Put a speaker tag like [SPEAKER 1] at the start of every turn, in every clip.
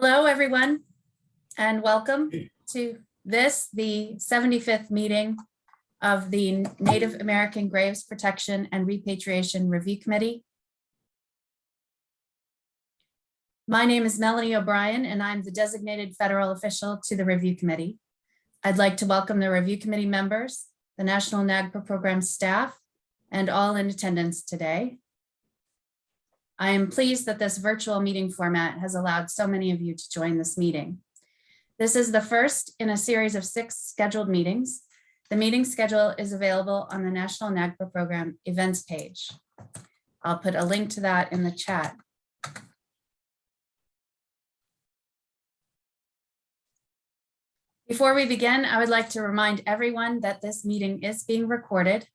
[SPEAKER 1] Hello, everyone, and welcome to the 75th meeting of the Native American Graves Protection and Repatriation Review Committee. My name is Melanie O'Brien, and I'm the designated federal official to the Review Committee. I'd like to welcome the Review Committee members, the National NAGPRA program staff, and all in attendance today. I am pleased that this virtual meeting format has allowed so many of you to join this meeting. This is the first in a series of 6 scheduled meetings. The meeting schedule is available on the National NAGPRA program events page. I'll put a link to that in the chat. Before we begin, I would like to remind everyone that this meeting is being recorded.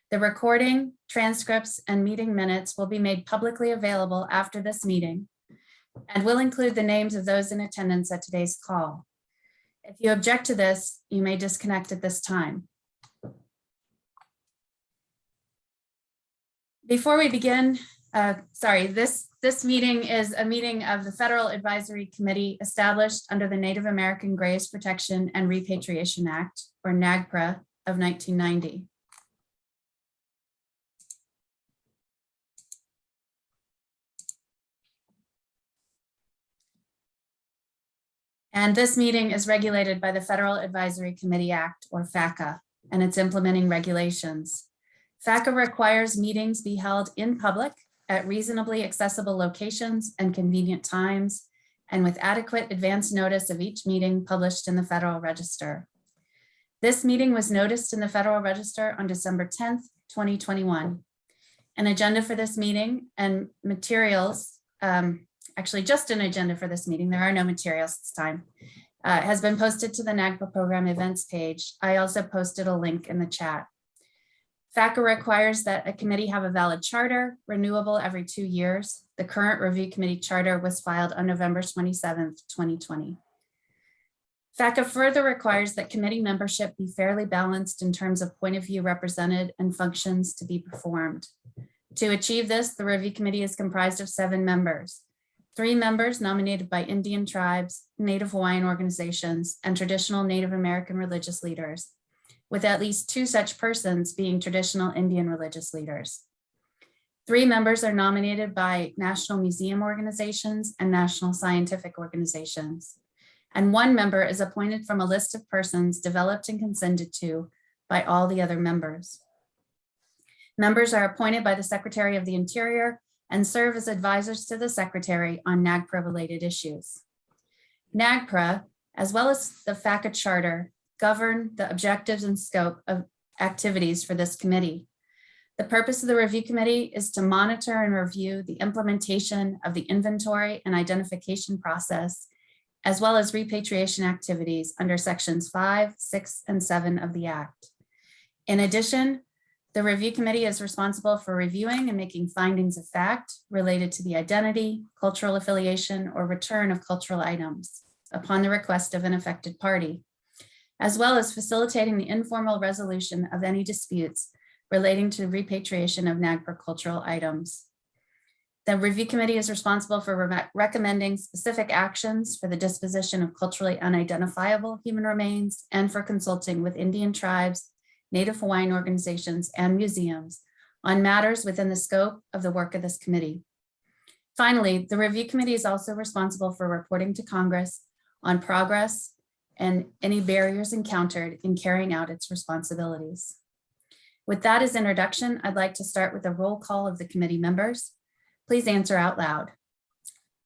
[SPEAKER 1] The recording, transcripts, and meeting minutes will be made publicly available after this meeting and will include the names of those in attendance at today's call. If you object to this, you may disconnect at this time. Before we begin, this meeting is a meeting of the Federal Advisory Committee established under the Native American Graves Protection and Repatriation Act, or NAGPRA, of 1990. And this meeting is regulated by the Federal Advisory Committee Act, or FACA, and its implementing regulations. FACA requires meetings be held in public at reasonably accessible locations and convenient times, and with adequate advance notice of each meeting published in the Federal Register. This meeting was noticed in the Federal Register on December 10th, 2021. An agenda for this meeting and materials, actually just an agenda for this meeting, there are no materials this time, has been posted to the NAGPRA program events page. I also posted a link in the chat. FACA requires that a committee have a valid charter, renewable every 2 years. The current review committee charter was filed on November 27th, 2020. FACA further requires that committee membership be fairly balanced in terms of point of view represented and functions to be performed. To achieve this, the review committee is comprised of 7 members. 3 members nominated by Indian tribes, Native Hawaiian organizations, and traditional Native American religious leaders, with at least 2 such persons being traditional Indian religious leaders. 3 members are nominated by national museum organizations and national scientific organizations. And 1 member is appointed from a list of persons developed and consented to by all the other members. Members are appointed by the Secretary of the Interior and serve as advisors to the Secretary on NAGPRA-related issues. NAGPRA, as well as the FACA Charter, govern the objectives and scope of activities for this committee. The purpose of the Review Committee is to monitor and review the implementation of the inventory and identification process, as well as repatriation activities under Sections 5, 6, and 7 of the Act. In addition, the Review Committee is responsible for reviewing and making findings of fact related to the identity, cultural affiliation, or return of cultural items upon the request of an affected party, as well as facilitating the informal resolution of any disputes relating to repatriation of NAGPRA cultural items. The Review Committee is responsible for recommending specific actions for the disposition of culturally unidentifiable human remains and for consulting with Indian tribes, Native Hawaiian organizations, and museums on matters within the scope of the work of this committee. Finally, the Review Committee is also responsible for reporting to Congress on progress and any barriers encountered in carrying out its responsibilities. With that as introduction, I'd like to start with a roll call of the committee members. Please answer out loud.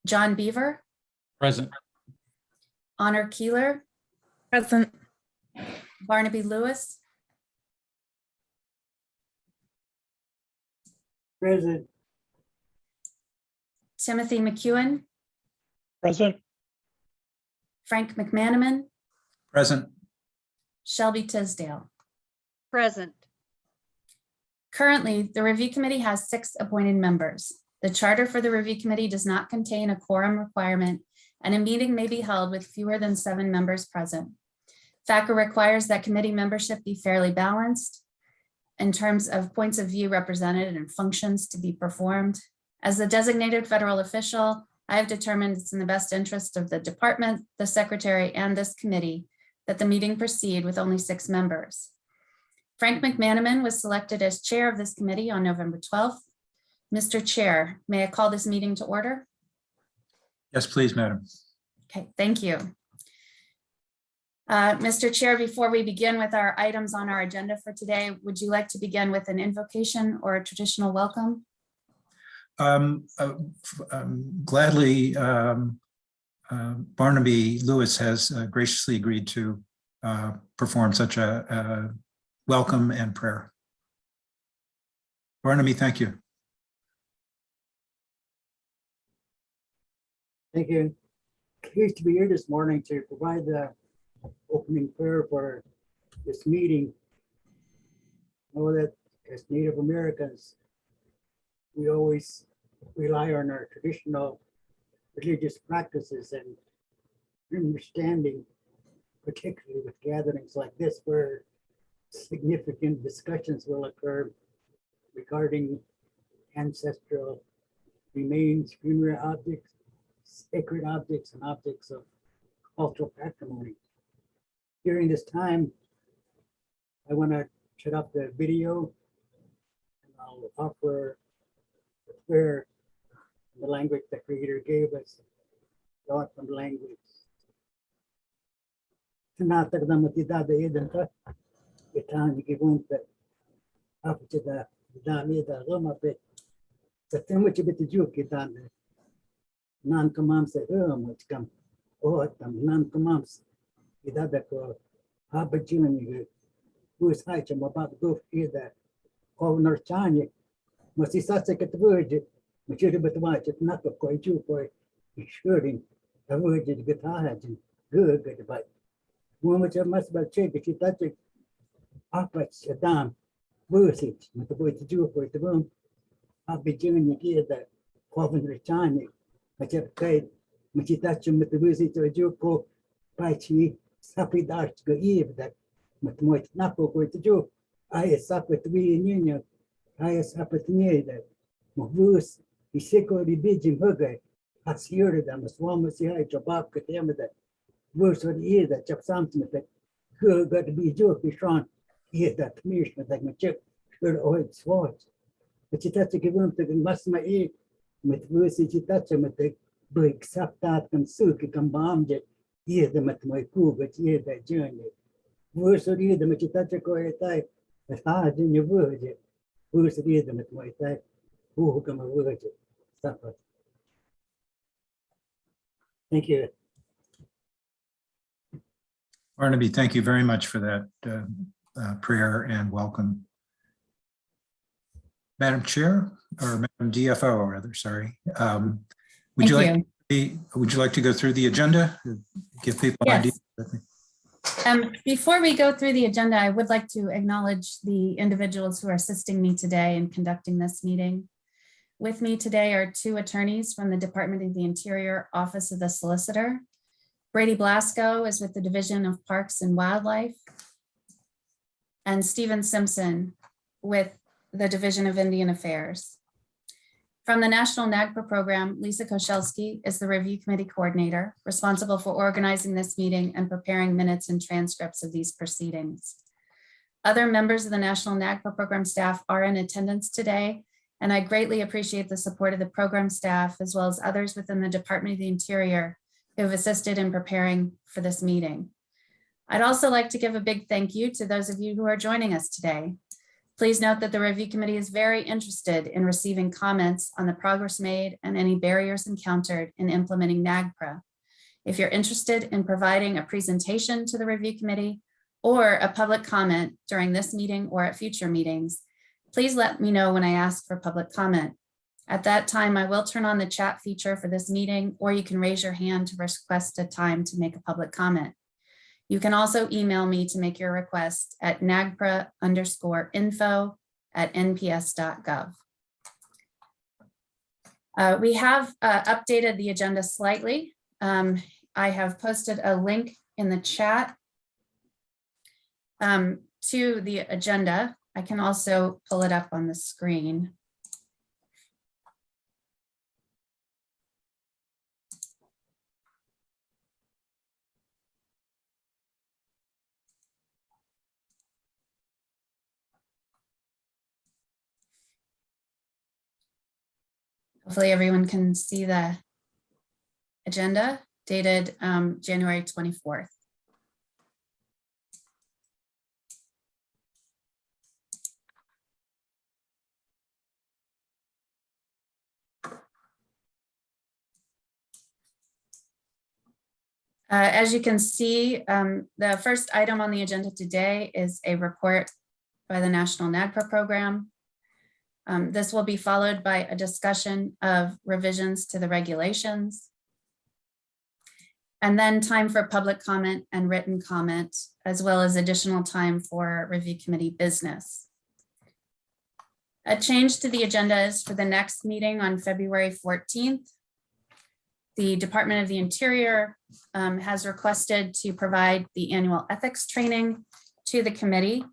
[SPEAKER 1] John Beaver.
[SPEAKER 2] Present.
[SPEAKER 1] Honor Keeler.
[SPEAKER 3] Present.
[SPEAKER 1] Barnaby Lewis.
[SPEAKER 4] Present.
[SPEAKER 1] Timothy McEwen.
[SPEAKER 2] Present.
[SPEAKER 1] Frank McManaman.
[SPEAKER 2] Present.
[SPEAKER 1] Shelby Tisdale.
[SPEAKER 3] Present.
[SPEAKER 1] Currently, the Review Committee has 6 appointed members. The charter for the Review Committee does not contain a quorum requirement, and a meeting may be held with fewer than 7 members present. FACA requires that committee membership be fairly balanced in terms of points of view represented and functions to be performed. As the designated federal official, I have determined it's in the best interest of the department, the secretary, and this committee that the meeting proceed with only 6 members. Frank McManaman was selected as chair of this committee on November 12th. Mr. Chair, may I call this meeting to order?
[SPEAKER 2] Yes, please, Madam.
[SPEAKER 1] Okay, thank you. Mr. Chair, before we begin with our items on our agenda for today, would you like to begin with an invocation or a traditional welcome?
[SPEAKER 2] Gladly, Barnaby Lewis has graciously agreed to perform such a welcome and prayer. Barnaby, thank you.
[SPEAKER 4] Thank you. Pleased to be here this morning to provide the opening prayer for this meeting. I know that as Native Americans, we always rely on our traditional religious practices and understanding, particularly with gatherings like this, where significant discussions will occur regarding ancestral remains, funerary objects, sacred objects, and objects of cultural patrimony. During this time, I want to shut off the video and I'll offer a prayer in the language the Creator gave us, God from language. Tinatag na matidada edanta, itang ikibunta, apachida, dami da rumapit, sa timuchibitijuk kitanda, nan kamam sa muchkam, otam, nan kamams, idada ko, habajuni, who is high to about go either, or Norchani, Masisasa Katwurd, Machuda Batwatch, not of Koichu for shooting, the word is guitar, good, but one which I must about check if you touch it, up at Shadam, Bursage, with the boy to do for the room. I'll be doing the gear that Coven Chani, which have paid, which you touch him with the visit to a Juko, by Chi, Sappy Darch, go eve that. But more not going to do. I sap with we in union. I sap with me that Mavus, he sick or the bidging hugger. Has heard them as one was here to Bob could him that worse or the ear that Chuck something that good got to be joke be strong. Here that commissioner that my check should old swords. But you touch a give him to the must my ear. With worse you touch him at the big sap that can soak it can bomb it. Hear them at my cool, but hear that journey. Worse or either, but you touch a coy type, as hard in your word. Worse or either, with my type, who come a word. Suffer. Thank you.
[SPEAKER 2] Barnaby, thank you very much for that prayer and welcome. Madam Chair, or Madam DFO, rather, sorry. Would you like to go through the agenda? Give people an idea.
[SPEAKER 1] Before we go through the agenda, I would like to acknowledge the individuals who are assisting me today in conducting this meeting. With me today are 2 attorneys from the Department of the Interior Office of the Solicitor. Brady Blasco is with the Division of Parks and Wildlife, and Stephen Simpson with the Division of Indian Affairs. From the National NAGPRA program, Lisa Koszalski is the review committee coordinator responsible for organizing this meeting and preparing minutes and transcripts of these proceedings. Other members of the National NAGPRA program staff are in attendance today, and I greatly appreciate the support of the program staff as well as others within the Department of the Interior who have assisted in preparing for this meeting. I'd also like to give a big thank you to those of you who are joining us today. Please note that the review committee is very interested in receiving comments on the progress made and any barriers encountered in implementing NAGPRA. If you're interested in providing a presentation to the review committee or a public comment during this meeting or at future meetings, please let me know when I ask for public comment. At that time, I will turn on the chat feature for this meeting, or you can raise your hand to request a time to make a public comment. You can also email me to make your request at nagpra_info@nps.gov. We have updated the agenda slightly. I have posted a link in the chat to the agenda. I can also pull it up on the screen. Hopefully everyone can see the agenda dated January 24th. As you can see, the first item on the agenda today is a report by the National NAGPRA program. This will be followed by a discussion of revisions to the regulations, and then time for public comment and written comment, as well as additional time for review committee business. A change to the agenda is for the next meeting on February 14th. The Department of the Interior has requested to provide the annual ethics training to the committee.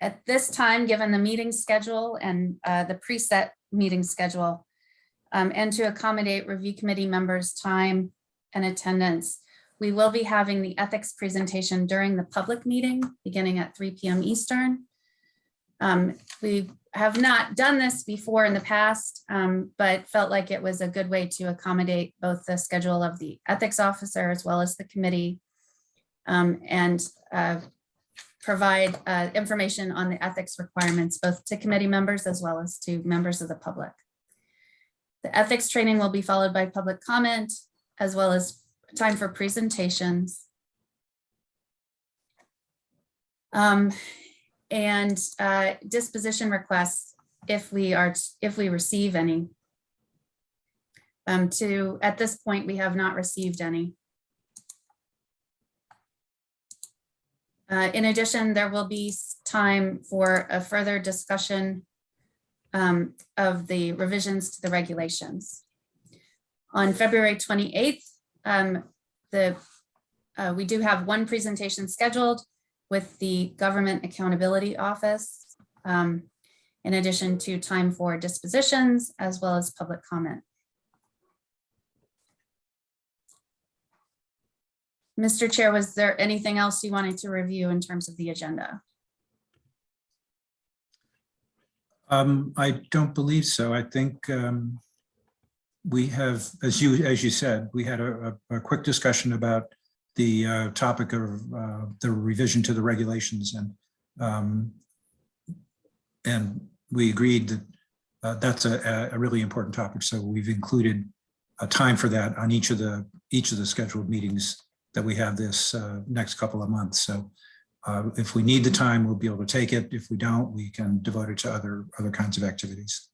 [SPEAKER 1] At this time, given the meeting schedule and the preset meeting schedule, and to accommodate review committee members' time and attendance, we will be having the ethics presentation during the public meeting beginning at 3 p.m. Eastern. We have not done this before in the past, but felt like it was a good way to accommodate both the schedule of the ethics officer as well as the committee, and provide information on the ethics requirements, both to committee members as well as to members of the public. The ethics training will be followed by public comment, as well as time for presentations. And disposition requests if we receive any. At this point, we have not received any. In addition, there will be time for a further discussion of the revisions to the regulations. On February 28th, we do have one presentation scheduled with the Government Accountability Office, in addition to time for dispositions as well as public comment. Mr. Chair, was there anything else you wanted to review in terms of the agenda?
[SPEAKER 2] I don't believe so. I think we have, as you said, we had a quick discussion about the topic of the revision to the regulations, and we agreed that that's a really important topic. So we've included a time for that on each of the scheduled meetings that we have this next couple of months. So if we need the time, we'll be able to take it. If we don't, we can devote it to other kinds of activities.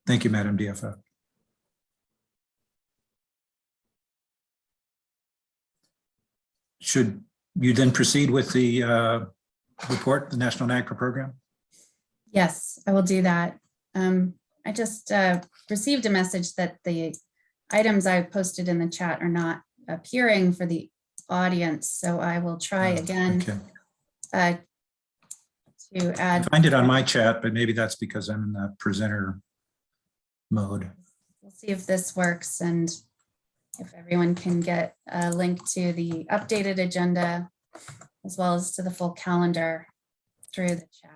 [SPEAKER 2] Thank you, Madam DFO. Should you then proceed with the report, the National NAGPRA program?
[SPEAKER 1] Yes, I will do that. I just received a message that the items I posted in the chat are not appearing for the audience, so I will try again.
[SPEAKER 2] Okay.
[SPEAKER 1] To add.
[SPEAKER 2] I find it on my chat, but maybe that's because I'm in the presenter mode.
[SPEAKER 1] We'll see if this works and if everyone can get a link to the updated agenda as well as to the full calendar through the chat.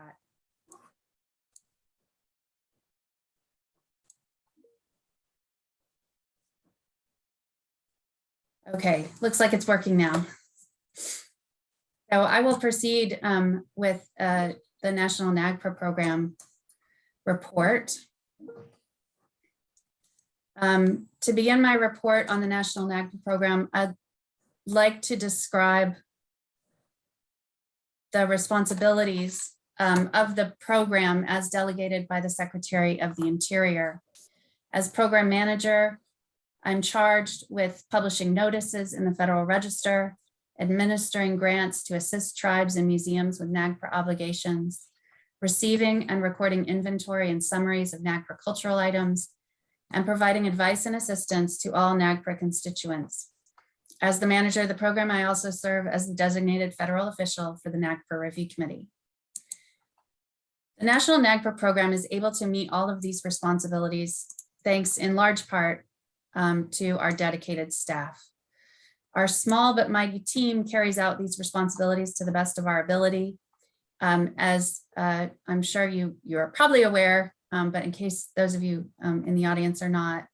[SPEAKER 1] Okay, looks like it's working now. So I will proceed with the National NAGPRA program report. To begin my report on the National NAGPRA program, I'd like to describe the responsibilities of the program as delegated by the Secretary of the Interior. As program manager, I'm charged with publishing notices in the Federal Register, administering grants to assist tribes and museums with NAGPRA obligations, receiving and recording inventory and summaries of NAGPRA cultural items, and providing advice and assistance to all NAGPRA constituents. As the manager of the program, I also serve as the designated federal official for the NAGPRA Review Committee. The National NAGPRA program is able to meet all of these responsibilities thanks in large part to our dedicated staff. Our small but mighty team carries out these responsibilities to the best of our ability. As I'm sure you're probably aware, but in case those of you in the audience are not,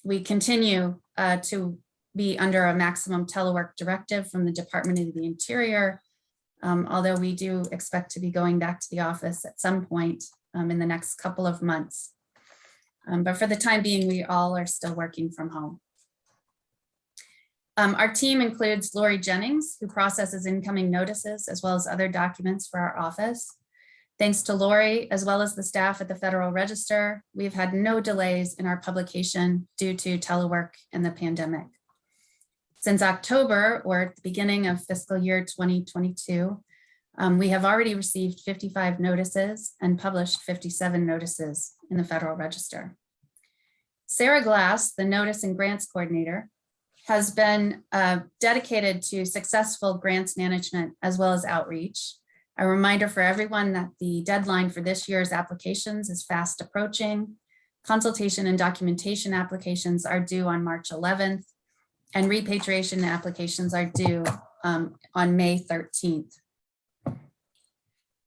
[SPEAKER 1] we continue to be under a maximum telework directive from the Department of the Interior, although we do expect to be going back to the office at some point in the next couple of months. But for the time being, we all are still working from home. Our team includes Lori Jennings, who processes incoming notices as well as other documents for our office. Thanks to Lori, as well as the staff at the Federal Register, we've had no delays in our publication due to telework and the pandemic. Since October, or at the beginning of fiscal year 2022, we have already received 55 notices and published 57 notices in the Federal Register. Sarah Glass, the Notice and Grants Coordinator, has been dedicated to successful grants management as well as outreach. A reminder for everyone that the deadline for this year's applications is fast approaching. Consultation and documentation applications are due on March 11th, and repatriation applications are due on May 13th.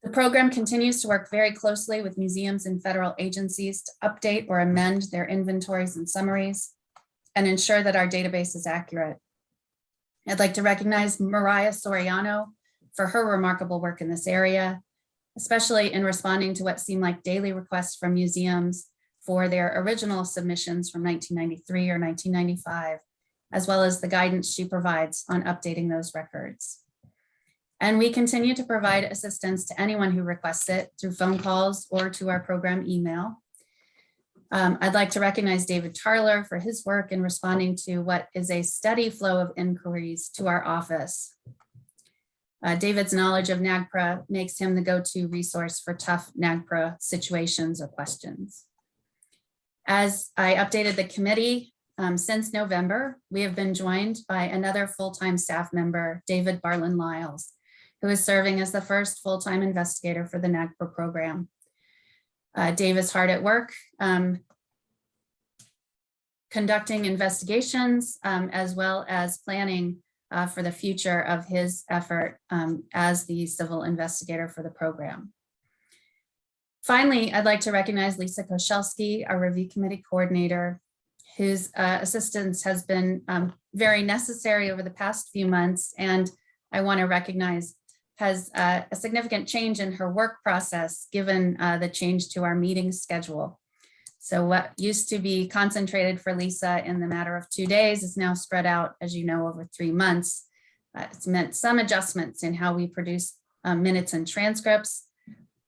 [SPEAKER 1] The program continues to work very closely with museums and federal agencies to update or amend their inventories and summaries and ensure that our database is accurate. I'd like to recognize Mariah Soriano for her remarkable work in this area, especially in responding to what seemed like daily requests from museums for their original submissions from 1993 or 1995, as well as the guidance she provides on updating those records. And we continue to provide assistance to anyone who requests it through phone calls or to our program email. I'd like to recognize David Tarler for his work in responding to what is a steady flow of inquiries to our office. David's knowledge of NAGPRA makes him the go-to resource for tough NAGPRA situations or questions. As I updated the committee, since November, we have been joined by another full-time staff member, David Barlin-Lyles, who is serving as the first full-time investigator for the NAGPRA program. Dave is hard at work conducting investigations as well as planning for the future of his effort as the civil investigator for the program. Finally, I'd like to recognize Lisa Koszalski, our review committee coordinator, whose assistance has been very necessary over the past few months, and I want to recognize has a significant change in her work process given the change to our meeting schedule. So what used to be concentrated for Lisa in the matter of 2 days is now spread out, as you know, over 3 months. It's meant some adjustments in how we produce minutes and transcripts,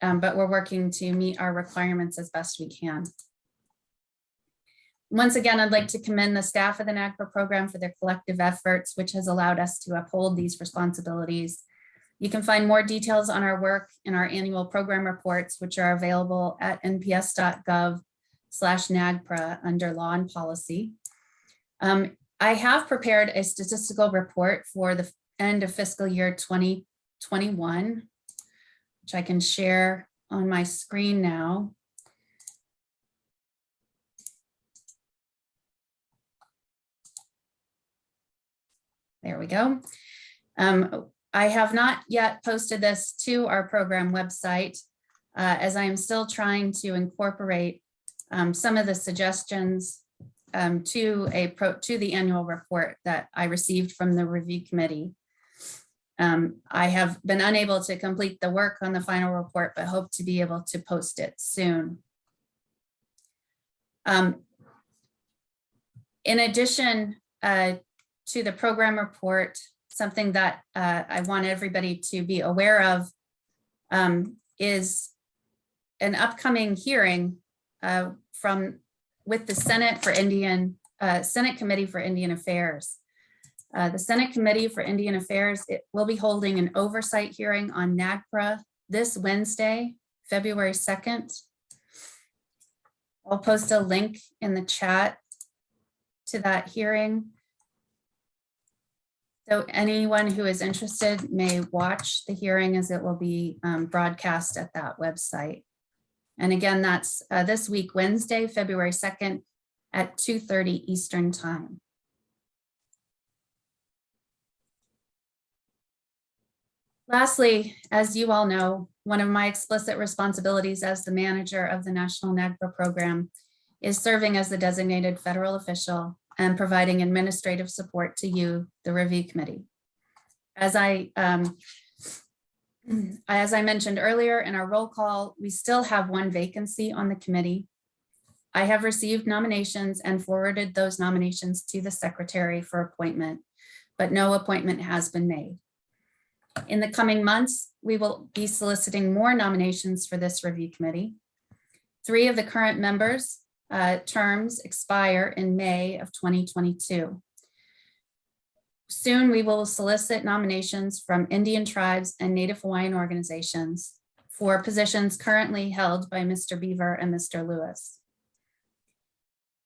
[SPEAKER 1] but we're working to meet our requirements as best we can. Once again, I'd like to commend the staff of the NAGPRA program for their collective efforts, which has allowed us to uphold these responsibilities. You can find more details on our work in our annual program reports, which are available at nps.gov/NAGPRA under Law and Policy. I have prepared a statistical report for the end of fiscal year 2021, which I can share on my screen now. There we go. I have not yet posted this to our program website as I am still trying to incorporate some of the suggestions to the annual report that I received from the review committee. I have been unable to complete the work on the final report, but hope to be able to post it soon. In addition to the program report, something that I want everybody to be aware of is an upcoming hearing with the Senate Committee for Indian Affairs. The Senate Committee for Indian Affairs, it will be holding an oversight hearing on NAGPRA this Wednesday, February 2nd. I'll post a link in the chat to that hearing. So anyone who is interested may watch the hearing as it will be broadcast at that website. And again, that's this week, Wednesday, February 2nd at 2:30 Eastern Time. Lastly, as you all know, one of my explicit responsibilities as the manager of the National NAGPRA program is serving as the designated federal official and providing administrative support to you, the review committee. As I mentioned earlier in our roll call, we still have one vacancy on the committee. I have received nominations and forwarded those nominations to the secretary for appointment, but no appointment has been made. In the coming months, we will be soliciting more nominations for this review committee. 3 of the current members' terms expire in May of 2022. Soon, we will solicit nominations from Indian tribes and Native Hawaiian organizations for positions currently held by Mr. Beaver and Mr. Lewis.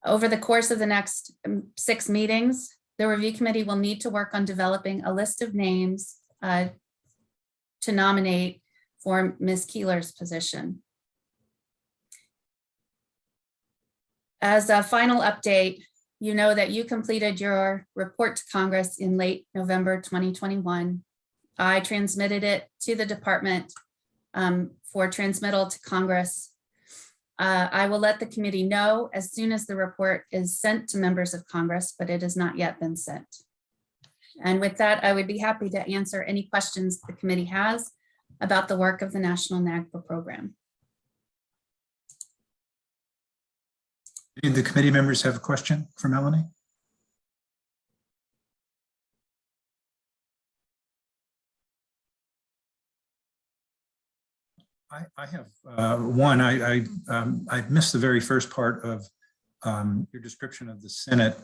[SPEAKER 1] Over the course of the next 6 meetings, the review committee will need to work on developing a list of names to nominate for Ms. Keeler's position. As a final update, you know that you completed your report to Congress in late November 2021. I transmitted it to the department for transmittal to Congress. I will let the committee know as soon as the report is sent to members of Congress, but it has not yet been sent. And with that, I would be happy to answer any questions the committee has about the work of the National NAGPRA program.
[SPEAKER 2] Do the committee members have a question for Melanie? I have one. I missed the very first part of your description of the Senate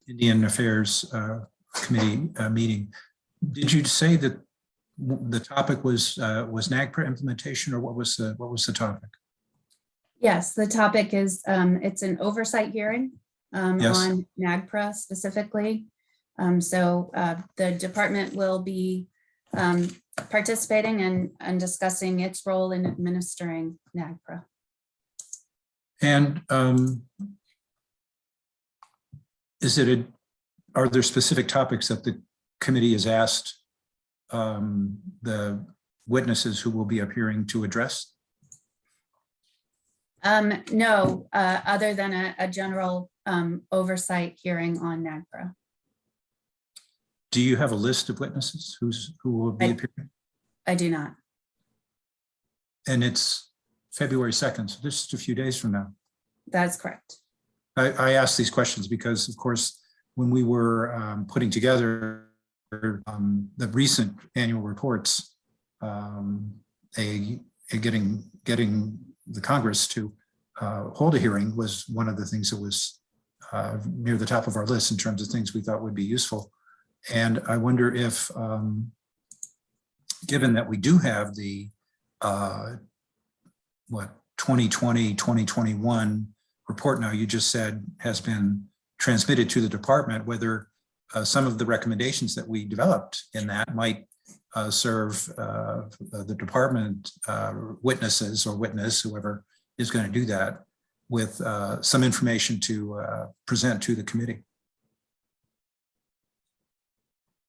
[SPEAKER 2] Indian Affairs Committee meeting. Did you say that the topic was NAGPRA implementation, or what was the topic?
[SPEAKER 1] Yes, the topic is it's an oversight hearing
[SPEAKER 2] Yes.
[SPEAKER 1] on NAGPRA specifically. So the department will be participating and discussing its role in administering NAGPRA.
[SPEAKER 2] And are there specific topics that the committee has asked the witnesses who will be appearing to address?
[SPEAKER 1] No, other than a general oversight hearing on NAGPRA.
[SPEAKER 2] Do you have a list of witnesses who will be appearing?
[SPEAKER 1] I do not.
[SPEAKER 2] And it's February 2nd, so just a few days from now.
[SPEAKER 1] That's correct.
[SPEAKER 2] I ask these questions because, of course, when we were putting together the recent annual reports, getting the Congress to hold a hearing was one of the things that was near the top of our list in terms of things we thought would be useful. And I wonder if, given that we do have the 2020, 2021 report now, you just said has been transmitted to the department, whether some of the recommendations that we developed in that might serve the department witnesses or witness, whoever is going to do that, with some information to present to the committee.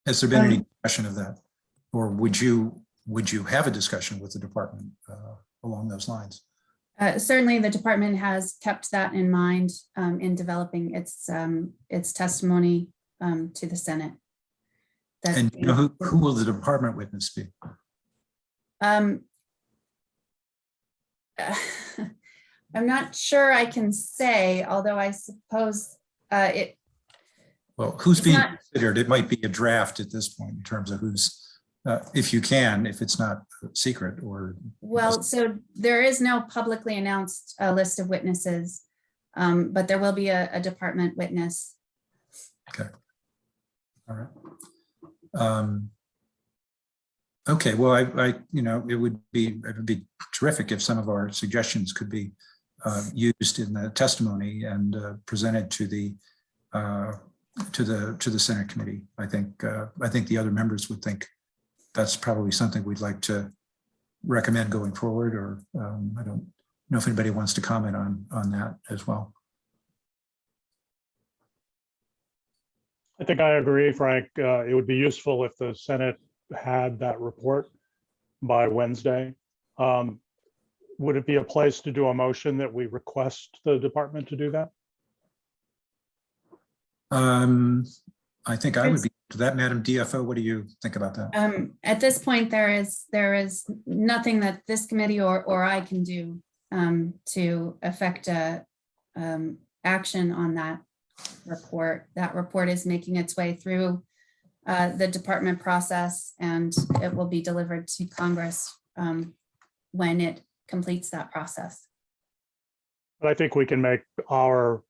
[SPEAKER 2] Has there been any discussion of that, or would you have a discussion with the department along those lines?
[SPEAKER 1] Certainly, the department has kept that in mind in developing its testimony to the Senate.
[SPEAKER 2] And you know, who will the department witness be?
[SPEAKER 1] I'm not sure I can say, although I suppose it.
[SPEAKER 2] Well, who's being
[SPEAKER 1] not
[SPEAKER 2] considered? It might be a draft at this point in terms of who's, if you can, if it's not secret or.
[SPEAKER 1] Well, so there is no publicly announced list of witnesses, but there will be a department witness.
[SPEAKER 2] Okay. All right. Okay. Well, it would be terrific if some of our suggestions could be used in the testimony and presented to the Senate committee. I think the other members would think that's probably something we'd like to recommend going forward, or I don't know if anybody wants to comment on that as well.
[SPEAKER 5] I think I agree, Frank. It would be useful if the Senate had that report by Wednesday. Would it be a place to do a motion that we request the department to do that?
[SPEAKER 2] I think I would be to that, Madam DFO. What do you think about that?
[SPEAKER 1] At this point, there is nothing that this committee or I can do to affect action on that report. That report is making its way through the department process, and it will be delivered to Congress when it completes that process.
[SPEAKER 5] But I think we can make our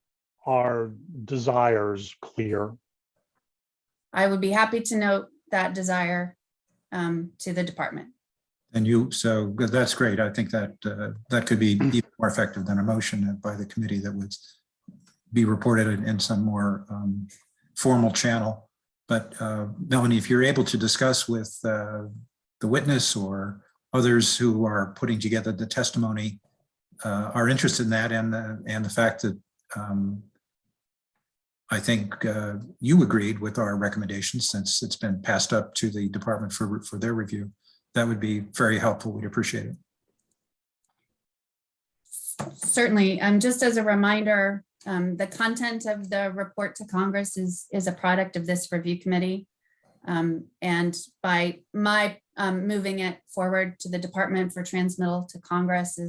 [SPEAKER 5] desires clear.
[SPEAKER 1] I would be happy to note that desire to the department.
[SPEAKER 2] And so that's great. I think that that could be even more effective than a motion by the committee that would be reported in some more formal channel. But Melanie, if you're able to discuss with the witness or others who are putting together the testimony are interested in that, and the fact that I think you agreed with our recommendations since it's been passed up to the department for their review, that would be very helpful. We'd appreciate it.
[SPEAKER 1] Certainly. Just as a reminder, the content of the report to Congress is a product of this review committee. And by my moving it forward to the department for transmittal to Congress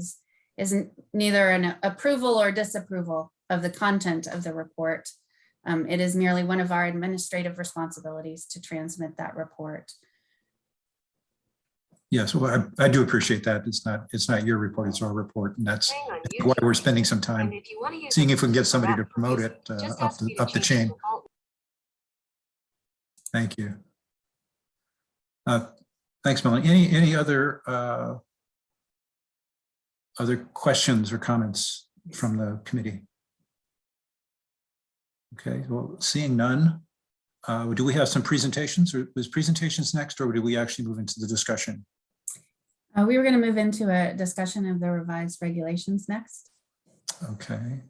[SPEAKER 1] isn't neither an approval or disapproval of the content of the report. It is merely one of our administrative responsibilities to transmit that report.
[SPEAKER 2] Yes, well, I do appreciate that. It's not your report, it's our report, and that's why we're spending some time seeing if we can get somebody to promote it up the chain. Thank you. Thanks, Melanie. Any other questions or comments from the committee? Okay, well, seeing none, do we have some presentations, or was presentations next, or do we actually move into the discussion?
[SPEAKER 1] We were going to move into a discussion of the revised regulations next.
[SPEAKER 2] Okay.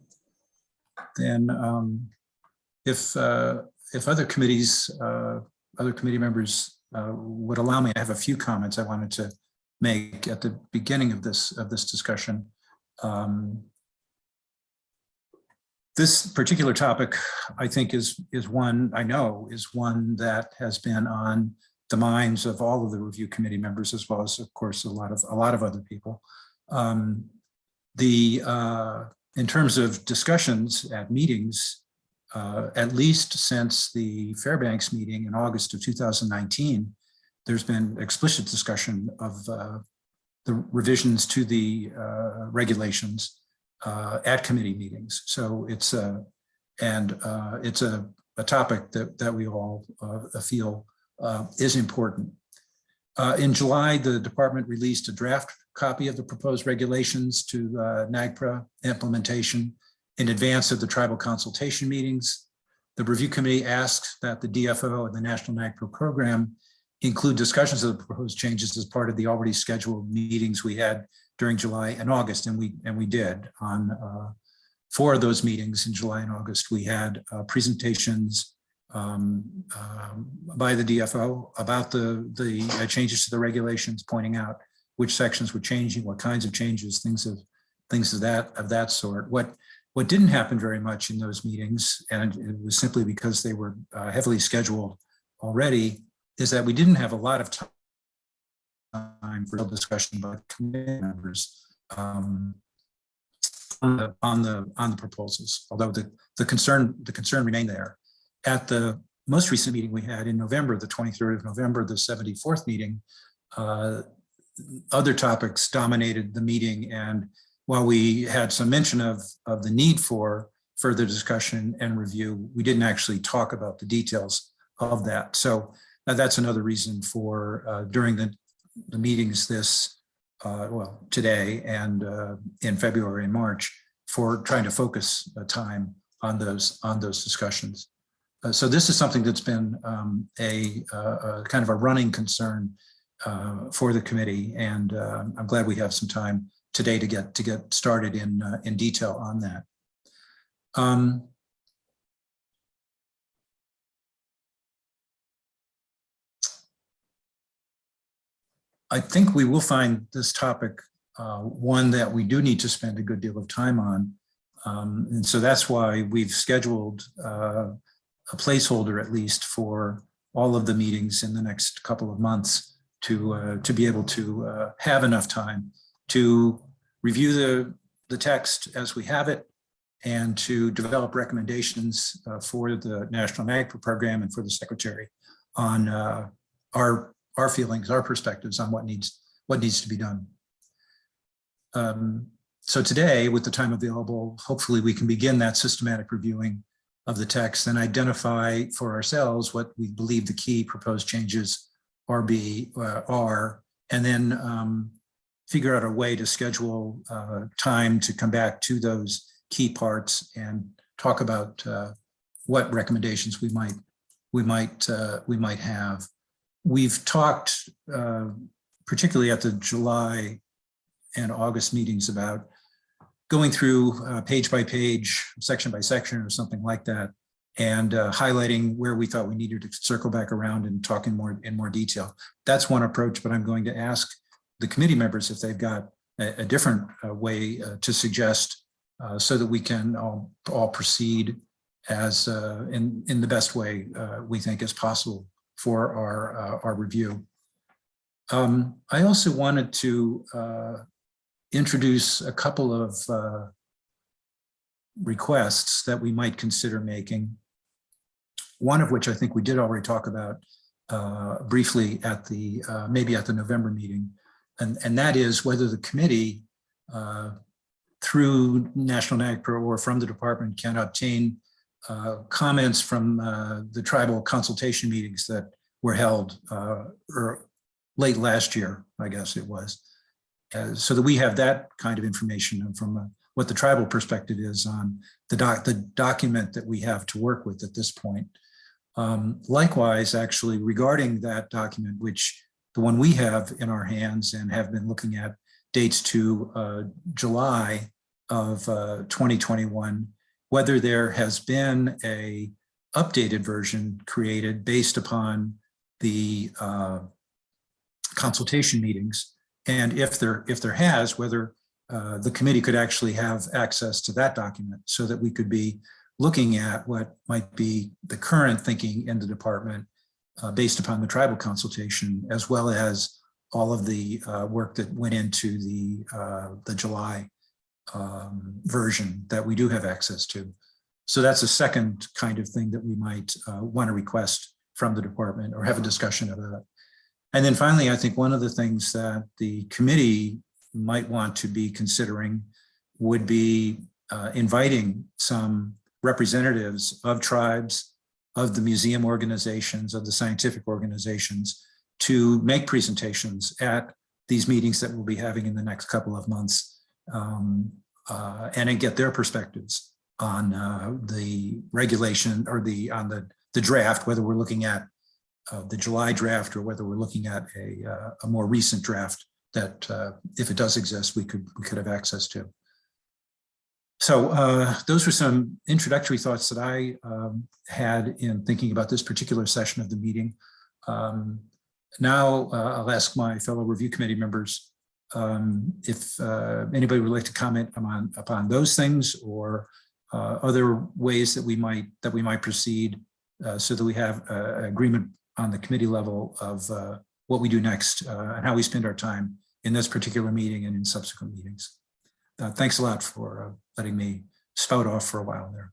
[SPEAKER 2] Then if other committees, other committee members would allow me, I have a few comments I wanted to make at the beginning of this discussion. This particular topic, I think, is one that has been on the minds of all of the review committee members, as well as, of course, a lot of other people. In terms of discussions at meetings, at least since the Fairbanks meeting in August of 2019, there's been explicit discussion of the revisions to the regulations at committee meetings. So it's a topic that we all feel is important. In July, the department released a draft copy of the proposed regulations to NAGPRA implementation in advance of the tribal consultation meetings. The review committee asked that the DFO and the National NAGPRA program include discussions of the proposed changes as part of the already scheduled meetings we had during July and August, and we did. On 4 of those meetings in July and August, we had presentations by the DFO about the changes to the regulations, pointing out which sections were changing, what kinds of changes, things of that sort. What didn't happen very much in those meetings, and it was simply because they were heavily scheduled already, is that we didn't have a lot of time for discussion by committee members on the proposals. Although the concern remained there. At the most recent meeting we had in November, the 23rd of November, the 74th meeting, other topics dominated the meeting. And while we had some mention of the need for further discussion and review, we didn't actually talk about the details of that. So that's another reason for during the meetings today and in February and March, for trying to focus time on those discussions. So this is something that's been a kind of a running concern for the committee, and I'm glad we have some time today to get started in detail on that. I think we will find this topic one that we do need to spend a good deal of time on. And so that's why we've scheduled a placeholder, at least, for all of the meetings in the next couple of months to be able to have enough time to review the text as we have it and to develop recommendations for the National NAGPRA program and for the Secretary on our feelings, our perspectives on what needs to be done. So today, with the time available, hopefully we can begin that systematic reviewing of the text and identify for ourselves what we believe the key proposed changes are, and then figure out a way to schedule time to come back to those key parts and talk about what recommendations we might have. We've talked, particularly at the July and August meetings, about going through page by page, section by section, or something like that, and highlighting where we thought we needed to circle back around and talk in more detail. That's one approach, but I'm going to ask the committee members if they've got a different way to suggest, so that we can all proceed as in the best way we think is possible for our review. I also wanted to introduce a couple of requests that we might consider making. One of which I think we did already talk about briefly at the maybe at the November meeting, and that is whether the committee through National NAGPRA or from the department can obtain comments from the tribal consultation meetings that were held late last year, I guess it was, so that we have that kind of information from what the tribal perspective is on the document that we have to work with at this point. Likewise, actually, regarding that document, which the one we have in our hands and have been looking at dates to July of 2021, whether there has been a updated version created based upon the consultation meetings, and if there has, whether the committee could actually have access to that document so that we could be looking at what might be the current thinking in the department based upon the tribal consultation, as well as all of the work that went into the July version that we do have access to. So that's a second kind of thing that we might want to request from the department or have a discussion about. And then finally, I think one of the things that the committee might want to be considering would be inviting some representatives of tribes, of the museum organizations, of the scientific organizations to make presentations at these meetings that we'll be having in the next couple of months, and then get their perspectives on the regulation or on the draft, whether we're looking at the July draft or whether we're looking at a more recent draft that, if it does exist, we could have access to. So those were some introductory thoughts that I had in thinking about this particular session of the meeting. Now I'll ask my fellow review committee members if anybody would like to comment upon those things or other ways that we might proceed so that we have agreement on the committee level of what we do next and how we spend our time in this particular meeting and in subsequent meetings. Thanks a lot for letting me spout off for a while there.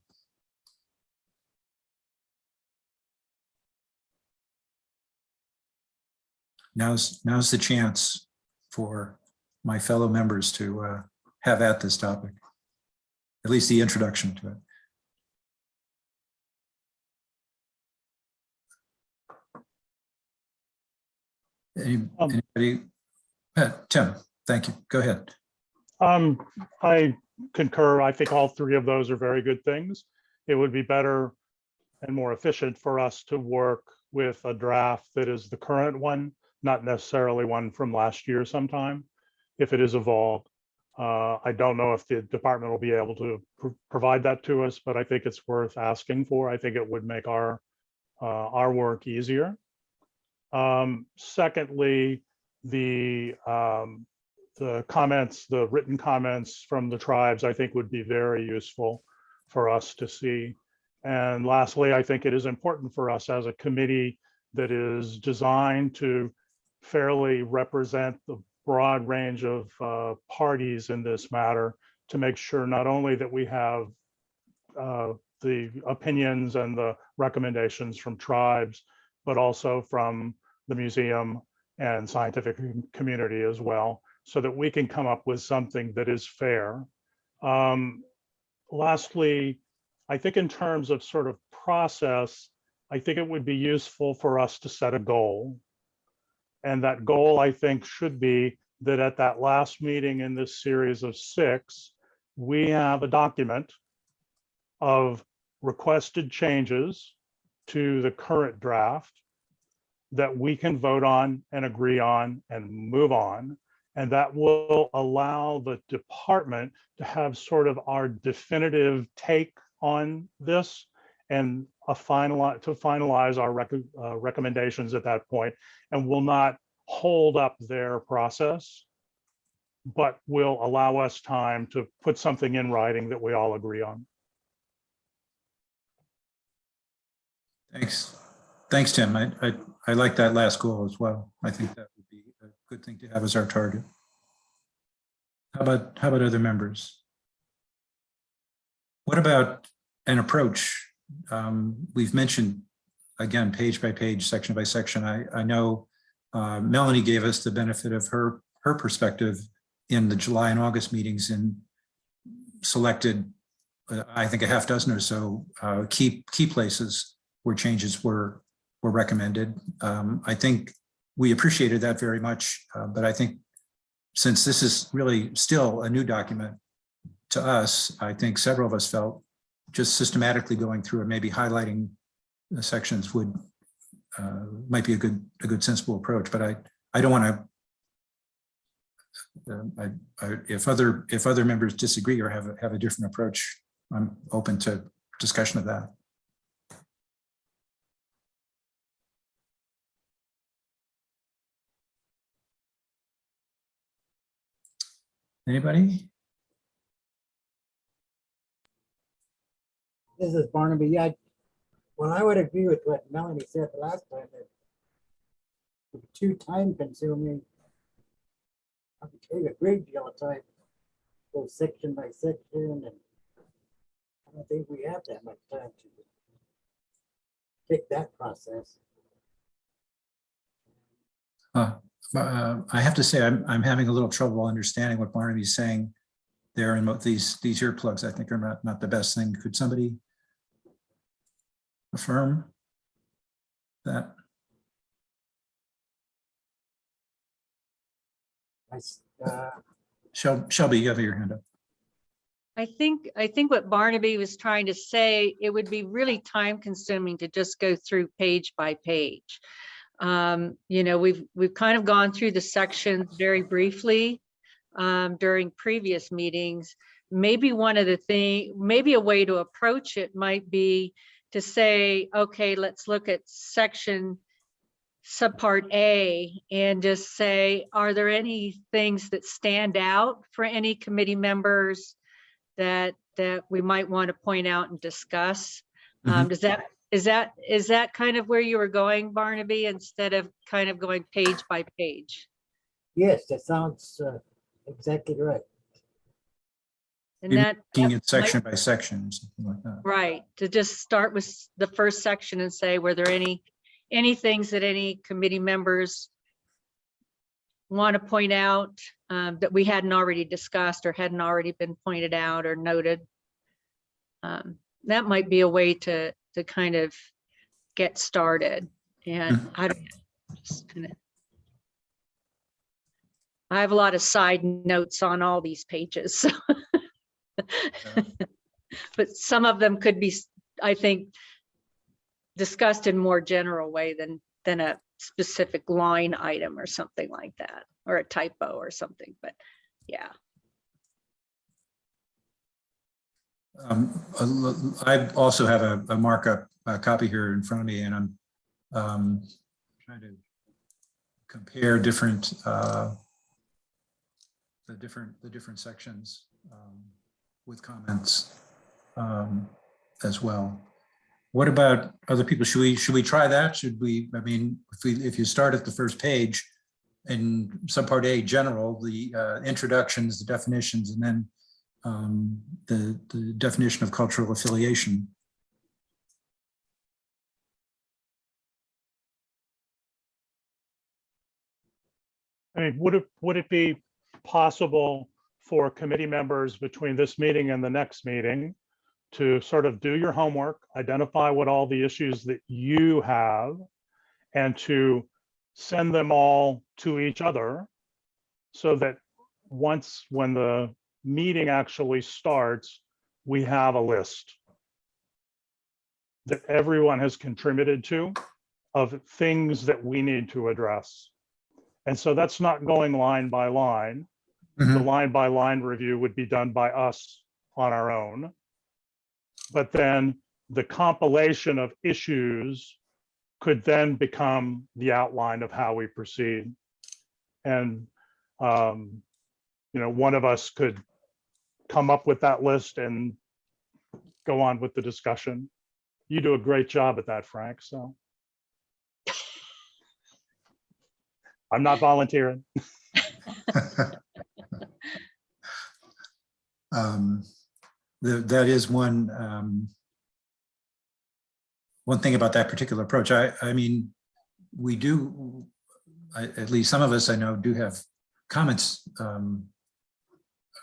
[SPEAKER 2] Now's the chance for my fellow members to have at this topic, at least the introduction to it. Anybody? Tim, thank you. Go ahead.
[SPEAKER 5] I concur. I think all three of those are very good things. It would be better and more efficient for us to work with a draft that is the current one, not necessarily one from last year sometime, if it is evolved. I don't know if the department will be able to provide that to us, but I think it's worth asking for. I think it would make our work easier. Secondly, the comments, the written comments from the tribes, I think would be very useful for us to see. And lastly, I think it is important for us as a committee that is designed to fairly represent the broad range of parties in this matter, to make sure not only that we have the opinions and the recommendations from tribes, but also from the museum and scientific community as well, so that we can come up with something that is fair. Lastly, I think in terms of sort of process, I think it would be useful for us to set a goal. And that goal, I think, should be that at that last meeting in this series of 6, we have a document of requested changes to the current draft that we can vote on and agree on and move on. And that will allow the department to have sort of our definitive take on this and to finalize our recommendations at that point, and will not hold up their process, but will allow us time to put something in writing that we all agree on.
[SPEAKER 2] Thanks, Tim. I like that last goal as well. I think that would be a good thing to have as our target. How about other members? What about an approach? We've mentioned, again, page by page, section by section. I know Melanie gave us the benefit of her perspective in the July and August meetings and selected, I think, a half dozen or so key places where changes were recommended. I think we appreciated that very much, but I think since this is really still a new document to us, I think several of us felt just systematically going through and maybe highlighting the sections might be a good sensible approach. But I don't want to. If other members disagree or have a different approach, I'm open to discussion of that. Anybody?
[SPEAKER 4] This is Barnaby. Yeah, well, I would agree with what Melanie said the last time, that it's too time consuming. I would take a great deal of time, go section by section, and I don't think we have that much time to take that process.
[SPEAKER 2] I have to say, I'm having a little trouble understanding what Barnaby's saying there, and what these earplugs, I think, are not the best thing. Could somebody affirm that? Shelby, you have your hand up.
[SPEAKER 3] I think what Barnaby was trying to say, it would be really time consuming to just go through page by page. You know, we've kind of gone through the sections very briefly during previous meetings. Maybe maybe a way to approach it might be to say, okay, let's look at section subpart A and just say, are there any things that stand out for any committee members that we might want to point out and discuss? Is that kind of where you were going, Barnaby, instead of kind of going page by page?
[SPEAKER 4] Yes, that sounds exactly right.
[SPEAKER 3] And
[SPEAKER 2] Maybe
[SPEAKER 3] that
[SPEAKER 2] looking at section
[SPEAKER 3] might,
[SPEAKER 2] by section or something like that.
[SPEAKER 3] right, to just start with the first section and say, were there any things that any committee members want to point out that we hadn't already discussed or hadn't already been pointed out or noted? That might be a way to kind of get started. And I don't know, just kind of, I have a lot of side notes on all these pages, so. But some of them could be, I think, discussed in more general way than a specific line item or something like that, or a typo or something, but yeah.
[SPEAKER 2] I also have a markup copy here in front of me, and I'm trying to compare different, the different sections with comments as well. What about other people? Should we try that? Should we, I mean, if you start at the first page in subpart A, general, the introductions, the definitions, and then the definition of cultural affiliation.
[SPEAKER 5] I mean, would it be possible for committee members between this meeting and the next meeting to sort of do your homework, identify what all the issues that you have, and to send them all to each other so that when the meeting actually starts, we have a list that everyone has contributed to of things that we need to address. And so that's not going line by line. The line by line review would be done by us on our own. But then the compilation of issues could then become the outline of how we proceed. And, you know, one of us could come up with that list and go on with the discussion. You do a great job at that, Frank, so. I'm not volunteering.
[SPEAKER 2] That is one thing about that particular approach. I mean, we do, at least some of us I know do have comments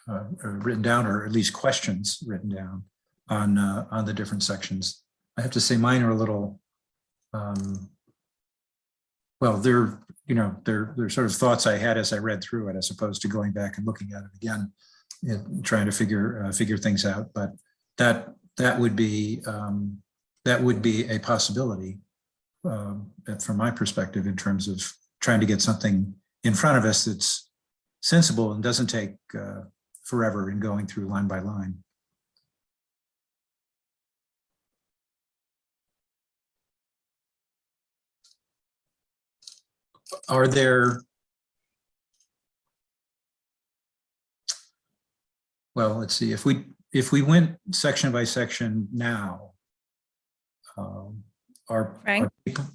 [SPEAKER 2] written down, or at least questions written down on the different sections. I have to say mine are a little, well, they're sort of thoughts I had as I read through it, as opposed to going back and looking at it again, trying to figure things out. But that would be a possibility from my perspective, in terms of trying to get something in front of us that's sensible and doesn't take forever in going through line by line. Are there, well, let's see, if we went section by section now, are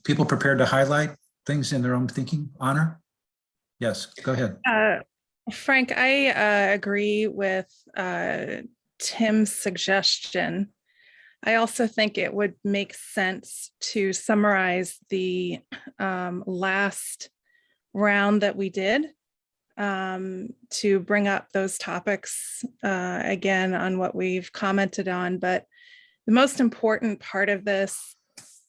[SPEAKER 2] people prepared to highlight things in their own thinking? Honor? Yes, go ahead.
[SPEAKER 6] Frank, I agree with Tim's suggestion. I also think it would make sense to summarize the last round that we did, to bring up those topics again on what we've commented on. But the most important part of this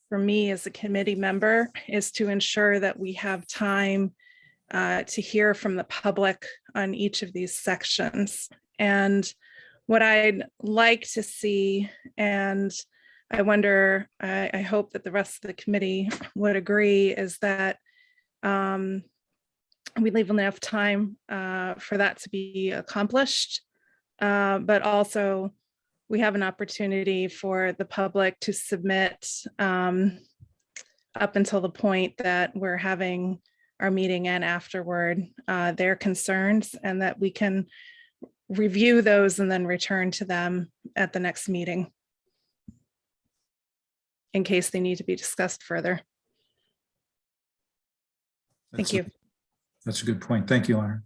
[SPEAKER 6] for me as a committee member is to ensure that we have time to hear from the public on each of these sections. And what I'd like to see, and I wonder, I hope that the rest of the committee would agree, is that we leave enough time for that to be accomplished, but also we have an opportunity for the public to submit up until the point that we're having our meeting and afterward their concerns, and that we can review those and then return to them at the next meeting in case they need to be discussed further. Thank you.
[SPEAKER 2] That's a good point. Thank you, Honor.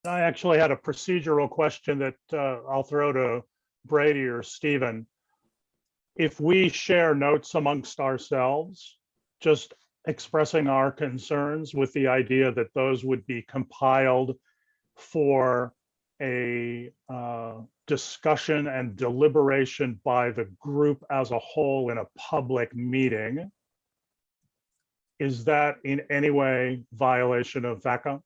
[SPEAKER 5] I actually had a procedural question that I'll throw to Brady or Stephen. If we share notes amongst ourselves, just expressing our concerns with the idea that those would be compiled for a discussion and deliberation by the group as a whole in a public meeting, is that in any way violation of VACA?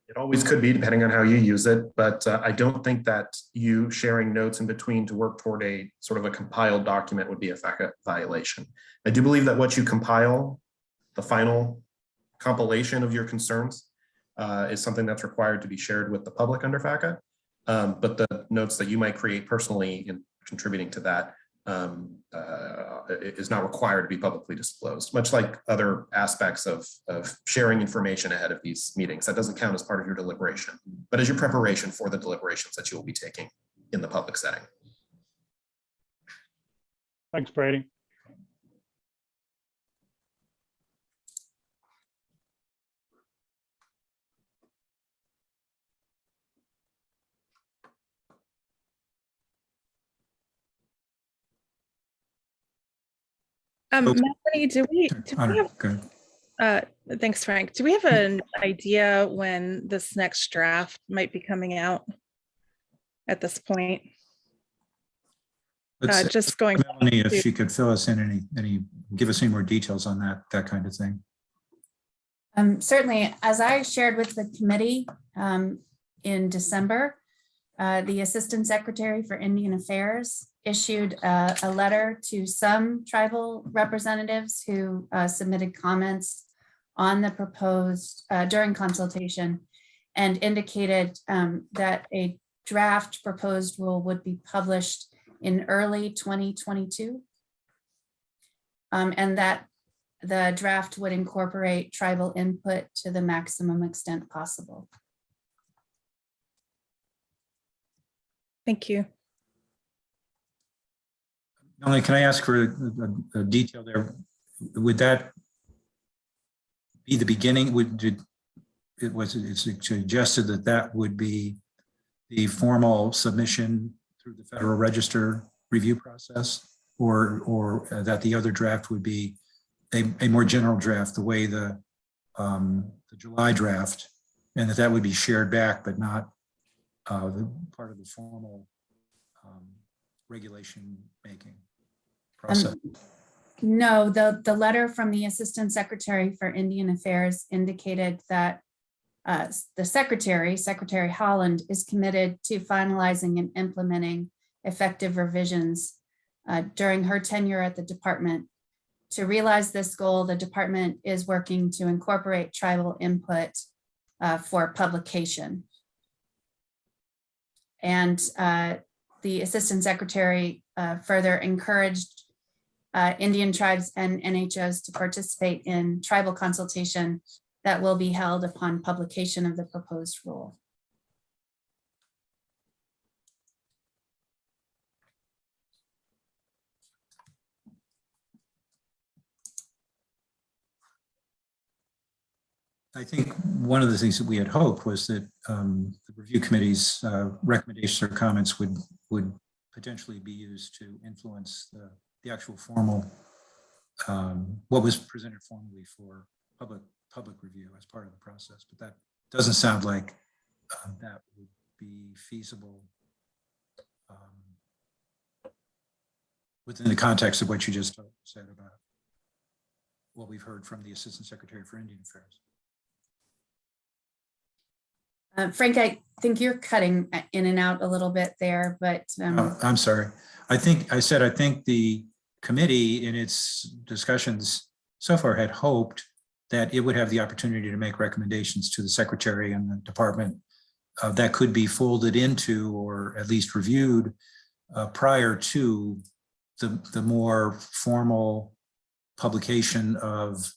[SPEAKER 7] It always could be, depending on how you use it, but I don't think that you sharing notes in between to work toward a sort of a compiled document would be a VACA violation. I do believe that what you compile, the final compilation of your concerns, is something that's required to be shared with the public under FACA. But the notes that you might create personally in contributing to that is not required to be publicly disclosed, much like other aspects of sharing information ahead of these meetings. That doesn't count as part of your deliberation, but as your preparation for the deliberations that you will be taking in the public setting.
[SPEAKER 5] Thanks, Brady.
[SPEAKER 6] Melanie, do we have,
[SPEAKER 2] Good.
[SPEAKER 6] thanks, Frank. Do we have an idea when this next draft might be coming out at this point? Just going.
[SPEAKER 2] Melanie, if she could fill us in give us any more details on that kind of thing.
[SPEAKER 1] Certainly, as I shared with the committee in December, the Assistant Secretary for Indian Affairs issued a letter to some tribal representatives who submitted comments on the proposed during consultation, and indicated that a draft proposed rule would be published in early 2022, and that the draft would incorporate tribal input to the maximum extent possible.
[SPEAKER 6] Thank you.
[SPEAKER 2] Melanie, can I ask for a detail there? Would that be the beginning? It's suggested that would be the formal submission through the Federal Register review process, or that the other draft would be a more general draft, the way the July draft, and that would be shared back, but not the part of the formal regulation making process?
[SPEAKER 1] No, the letter from the Assistant Secretary for Indian Affairs indicated that the Secretary Holland, is committed to finalizing and implementing effective revisions during her tenure at the department. To realize this goal, the department is working to incorporate tribal input for publication. And the Assistant Secretary further encouraged Indian tribes and NHOs to participate in tribal consultation that will be held upon publication of the proposed rule.
[SPEAKER 2] I think one of the things that we had hoped was that the review committee's recommendations or comments would potentially be used to influence the actual formal, what was presented formally for public review as part of the process. But that doesn't sound like that would be feasible within the context of what you just said about what we've heard from the Assistant Secretary for Indian Affairs.
[SPEAKER 1] Frank, I think you're cutting in and out a little bit there, but
[SPEAKER 2] I'm sorry. I think the committee in its discussions so far had hoped that it would have the opportunity to make recommendations to the secretary and the department that could be folded into, or at least reviewed prior to the more formal publication of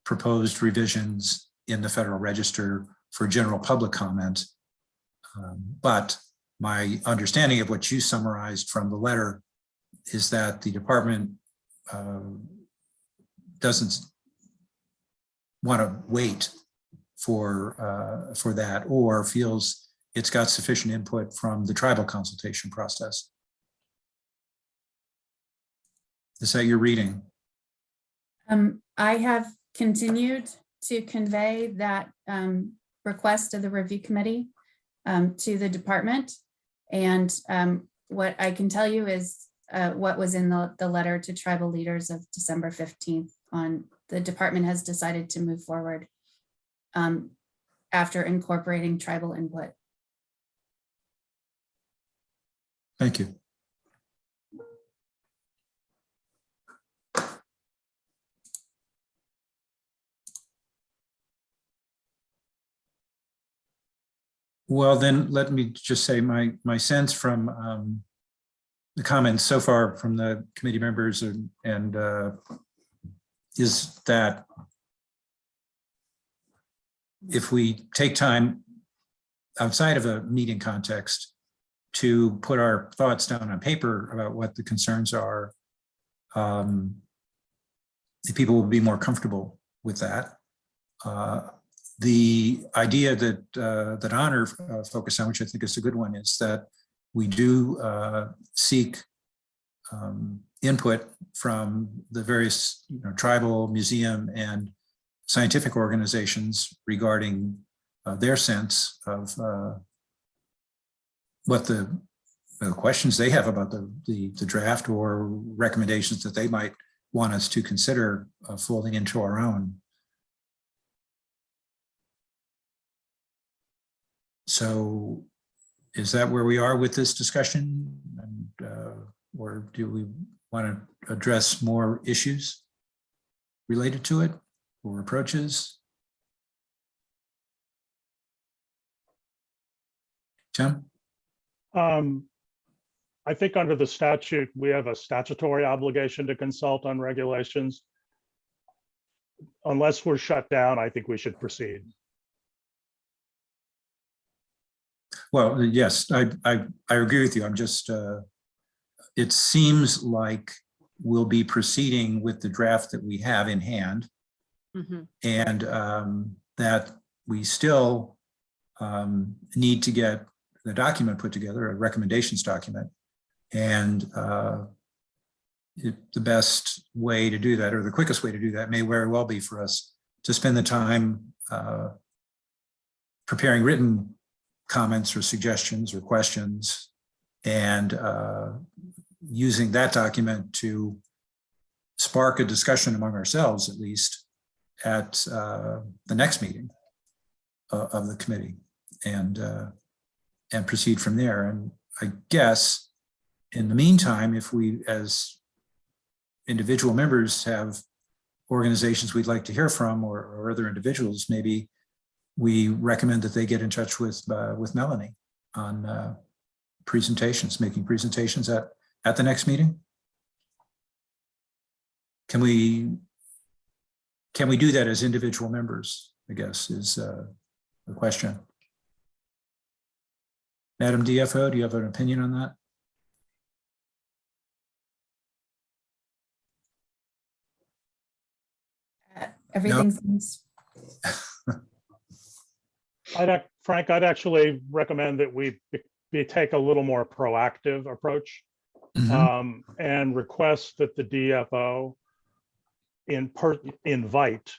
[SPEAKER 2] proposed revisions in the Federal Register for general public comment. But my understanding of what you summarized from the letter is that the department doesn't want to wait for that, or feels it's got sufficient input from the tribal consultation process. Is that your reading?
[SPEAKER 1] I have continued to convey that request of the review committee to the department. And what I can tell you is what was in the letter to tribal leaders of December 15th on the department has decided to move forward after incorporating tribal input.
[SPEAKER 2] Thank you. Well, then let me just say my sense from the comments so far from the committee members and is that if we take time outside of a meeting context to put our thoughts down on paper about what the concerns are, people will be more comfortable with that. The idea that Honor focused on, which I think is a good one, is that we do seek input from the various tribal, museum, and scientific organizations regarding their sense of what the questions they have about the draft or recommendations that they might want us to consider folding into our own. So is that where we are with this discussion? And, or do we want to address more issues related to it or approaches? Tim?
[SPEAKER 5] I think under the statute, we have a statutory obligation to consult on regulations. Unless we're shut down, I think we should proceed.
[SPEAKER 2] Well, yes, I agree with you. I'm just, it seems like we'll be proceeding with the draft that we have in hand, and that we still need to get the document put together, a recommendations document. And the best way to do that, or the quickest way to do that, may very well be for us to spend the time preparing written comments or suggestions or questions, and using that document to spark a discussion among ourselves, at least at the next meeting of the committee, and proceed from there. And I guess in the meantime, if we as individual members have organizations we'd like to hear from, or other individuals, maybe we recommend that they get in touch with Melanie on presentations, making presentations at the next meeting. Can we do that as individual members, I guess, is the question. Madam DFO, do you have an opinion on that?
[SPEAKER 1] Everything seems.
[SPEAKER 5] Frank, I'd actually recommend that we take a little more proactive approach, and request that the DFO invite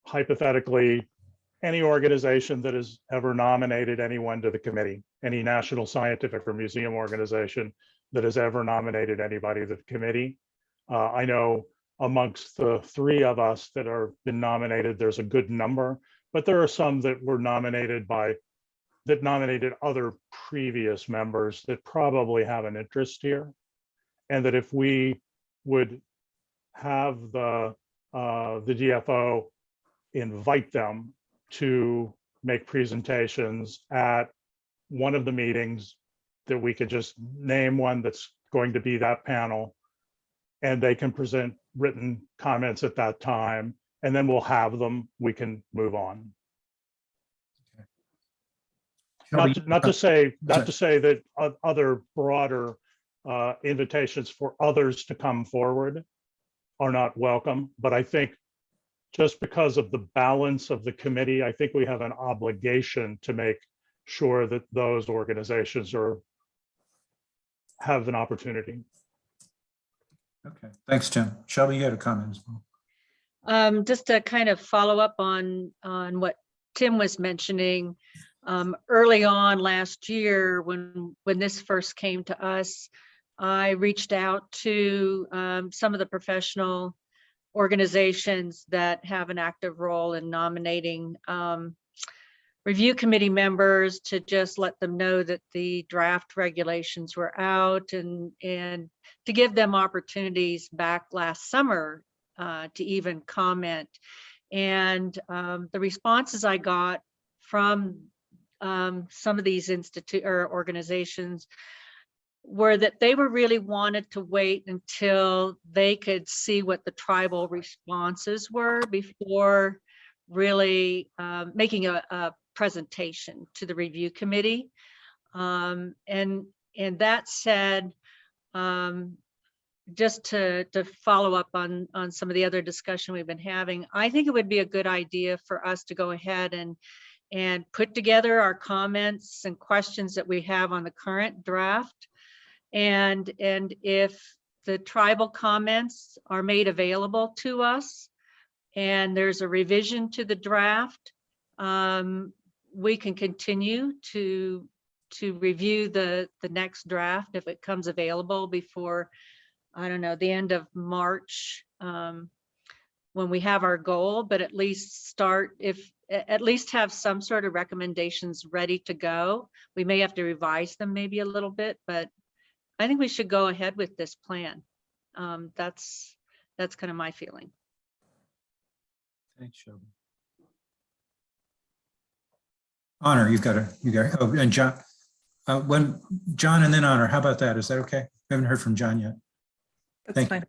[SPEAKER 5] hypothetically any organization that has ever nominated anyone to the committee, any national scientific or museum organization that has ever nominated anybody to the committee. I know amongst the three of us that are been nominated, there's a good number, but there are some that were nominated that nominated other previous members that probably have an interest here. And that if we would have the DFO invite them to make presentations at one of the meetings, that we could just name one that's going to be that panel, and they can present written comments at that time, and then we'll have them, we can move on. Not to say that other broader invitations for others to come forward are not welcome, but I think just because of the balance of the committee, I think we have an obligation to make sure that those organizations have an opportunity.
[SPEAKER 2] Okay, thanks, Tim. Shelby, you had a comment as well.
[SPEAKER 3] Just to kind of follow up on what Tim was mentioning, early on last year, when this first came to us, I reached out to some of the professional organizations that have an active role in nominating review committee members, to just let them know that the draft regulations were out, and to give them opportunities back last summer to even comment. And the responses I got from some of these organizations were that they were really wanted to wait until they could see what the tribal responses were before really making a presentation to the review committee. And that said, just to follow up on some of the other discussion we've been having, I think it would be a good idea for us to go ahead and put together our comments and questions that we have on the current draft. And if the tribal comments are made available to us and there's a revision to the draft, we can continue to review the next draft if it comes available before, I don't know, the end of March, when we have our goal, but at least at least have some sort of recommendations ready to go. We may have to revise them maybe a little bit, but I think we should go ahead with this plan. That's kind of my feeling.
[SPEAKER 2] Thanks, Shelby. Honor, you got, oh, and John, John and then Honor, how about that? Is that okay? We haven't heard from John yet.
[SPEAKER 6] That's
[SPEAKER 2] Thank you.
[SPEAKER 6] fine.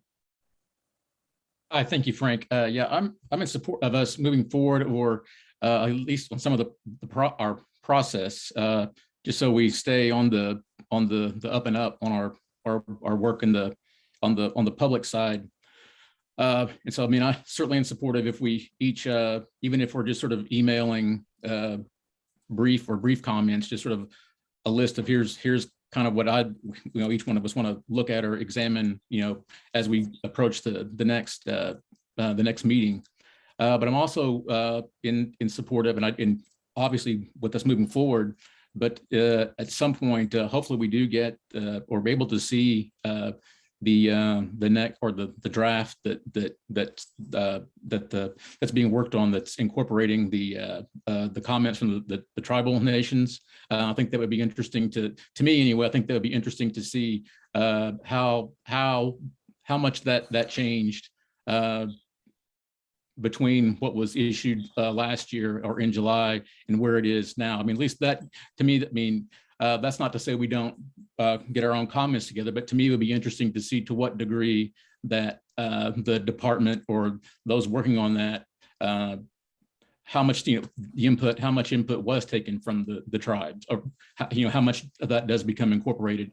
[SPEAKER 8] Hi, thank you, Frank. Yeah, I'm in support of us moving forward, or at least on some of our process, just so we stay on the up and up on our work on the public side. And so, I mean, I certainly am supportive if we each, even if we're just sort of emailing brief comments, just sort of a list of here's kind of what each one of us want to look at or examine, as we approach the next meeting. But I'm also in support of, and obviously with us moving forward, but at some point, hopefully we do get or be able to see the next or the draft that's being worked on, that's incorporating the comments from the tribal nations. I think that would be interesting to me anyway. I think that would be interesting to see how much that changed between what was issued last year or in July and where it is now. I mean, at least that to me, that's not to say we don't get our own comments together, but to me, it would be interesting to see to what degree that the department or those working on that, how much how much input was taken from the tribes, or how much of that does become incorporated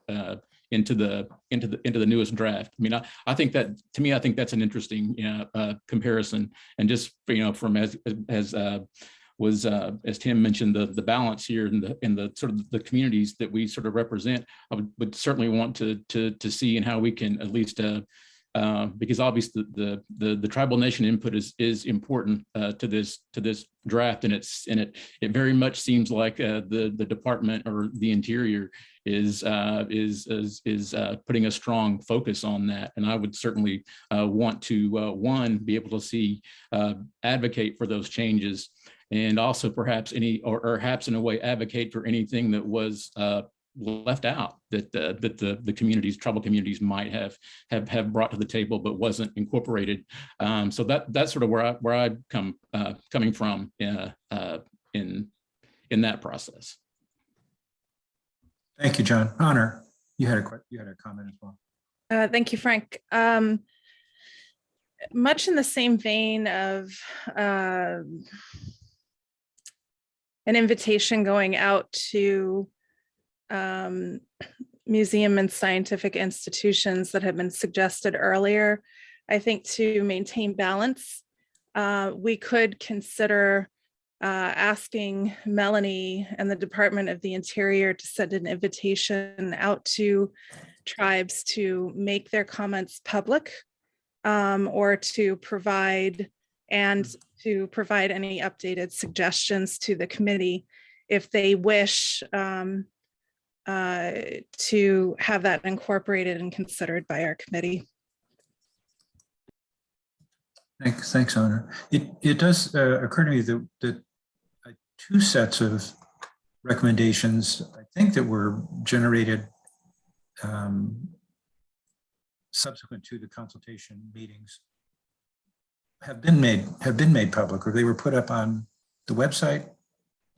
[SPEAKER 8] into the newest draft. I mean, I think that, to me, I think that's an interesting comparison, and just from as Tim mentioned, the balance here in the sort of the communities that we sort of represent, I would certainly want to see and how we can at least because obviously the tribal nation input is important to this draft, and it very much seems like the department or the Interior is putting a strong focus on that, and I would certainly want to be able to see advocate for those changes, and also perhaps perhaps in a way advocate for anything that was left out that the communities, tribal communities, might have brought to the table but wasn't incorporated. So that's sort of where I coming from in that process.
[SPEAKER 2] Thank you, John. Honor, you had a comment as well.
[SPEAKER 6] Thank you, Frank. Much in the same vein of an invitation going out to museum and scientific institutions that have been suggested earlier, I think to maintain balance, we could consider asking Melanie and the Department of the Interior to send an invitation out to tribes to make their comments public, or to provide any updated suggestions to the committee if they wish to have that incorporated and considered by our committee.
[SPEAKER 2] Thanks, Honor. It does occur to me that two sets of recommendations, I think, that were generated subsequent to the consultation meetings have been made public, or they were put up on the website.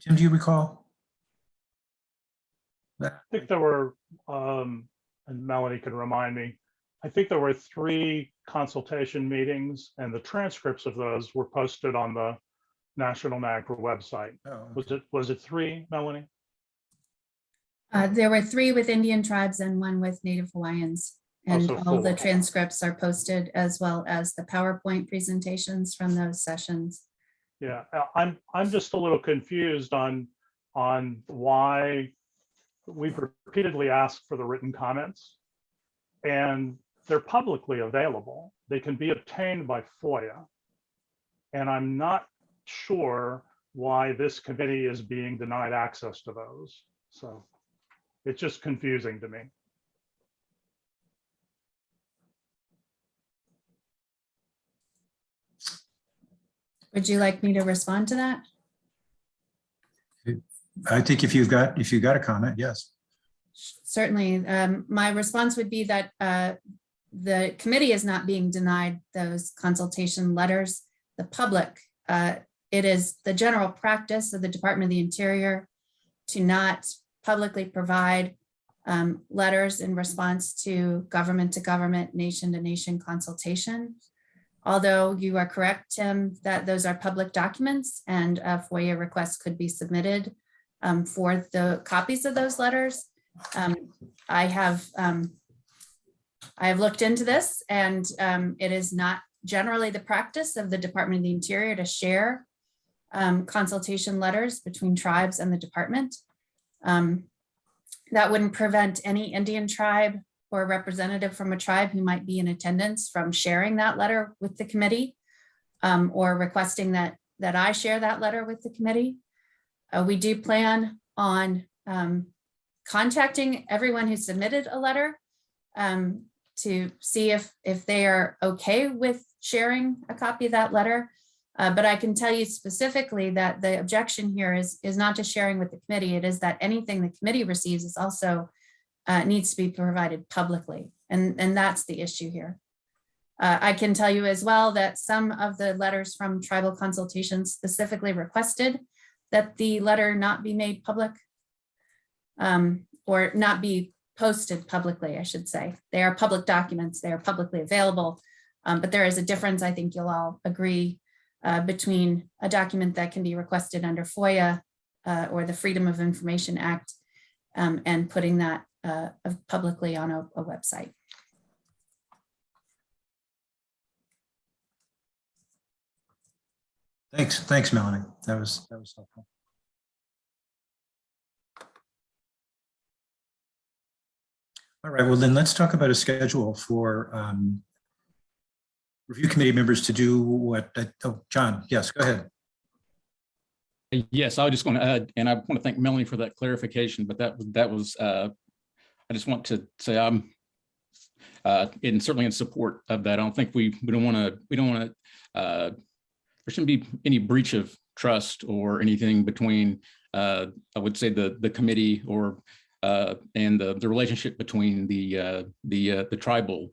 [SPEAKER 2] Tim, do you recall?
[SPEAKER 5] I think there were, and Melanie can remind me, I think there were 3 consultation meetings and the transcripts of those were posted on the National NAGPRA website.
[SPEAKER 2] Oh,
[SPEAKER 5] Was it 3, Melanie?
[SPEAKER 1] There were 3 with Indian tribes and 1 with Native Hawaiians. And
[SPEAKER 5] so
[SPEAKER 1] all the
[SPEAKER 5] 4.
[SPEAKER 1] transcripts are posted as well as the PowerPoint presentations from those sessions.
[SPEAKER 5] Yeah, I'm just a little confused on why we've repeatedly asked for the written comments, and they're publicly available. They can be obtained by FOIA. And I'm not sure why this committee is being denied access to those. So it's just confusing to me.
[SPEAKER 1] Would you like me to respond to that?
[SPEAKER 2] I think if you've got a comment, yes.
[SPEAKER 1] Certainly. My response would be that the committee is not being denied those consultation letters. The public, it is the general practice of the Department of the Interior to not publicly provide letters in response to government, nation-to-nation consultation. Although you are correct, Tim, that those are public documents and a FOIA request could be submitted for the copies of those letters. I have looked into this, and it is not generally the practice of the Department of the Interior to share consultation letters between tribes and the department. That wouldn't prevent any Indian tribe or representative from a tribe who might be in attendance from sharing that letter with the committee or requesting that I share that letter with the committee. We do plan on contacting everyone who submitted a letter to see if they are okay with sharing a copy of that letter. But I can tell you specifically that the objection here is not just sharing with the committee. It is that anything the committee receives is also needs to be provided publicly. And that's the issue here. I can tell you as well that some of the letters from tribal consultations specifically requested that the letter not be made public or not be posted publicly, I should say. They are public documents, they are publicly available, but there is a difference, I think you'll all agree, between a document that can be requested under FOIA or the Freedom of Information Act and putting that publicly on a website.
[SPEAKER 2] Thanks, Melanie. That was helpful. All right, well then let's talk about a schedule for review committee members to do what, oh, John, yes, go ahead.
[SPEAKER 8] Yes, I was just going to add, and I want to thank Melanie for that clarification, but that was I just want to say I'm certainly in support of that. I don't think we don't want to there shouldn't be any breach of trust or anything between I would say the committee or and the relationship between the tribal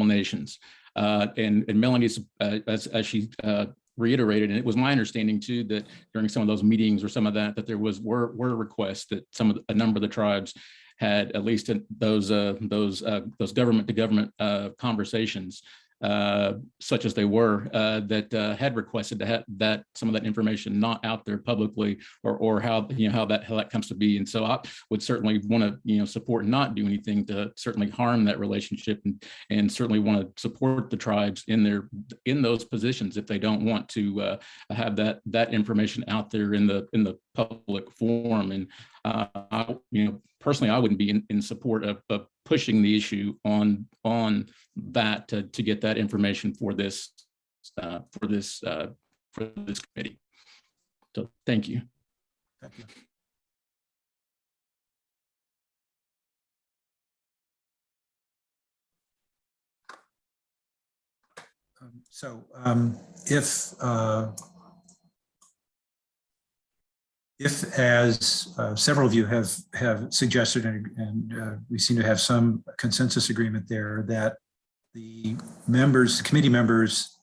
[SPEAKER 8] nations. And Melanie's as she reiterated, and it was my understanding too that during some of those meetings or some of that there were requests that a number of the tribes had at least those government to government conversations, such as they were, that had requested to have that some of that information not out there publicly, or how that comes to be. And so I would certainly want to support and not do anything to certainly harm that relationship, and certainly want to support the tribes in those positions if they don't want to have that information out there in the public forum. And personally, I wouldn't be in support of pushing the issue on that to get that information for this committee. So thank you.
[SPEAKER 2] Thank you. If as several of you have suggested, and we seem to have some consensus agreement there, that the committee members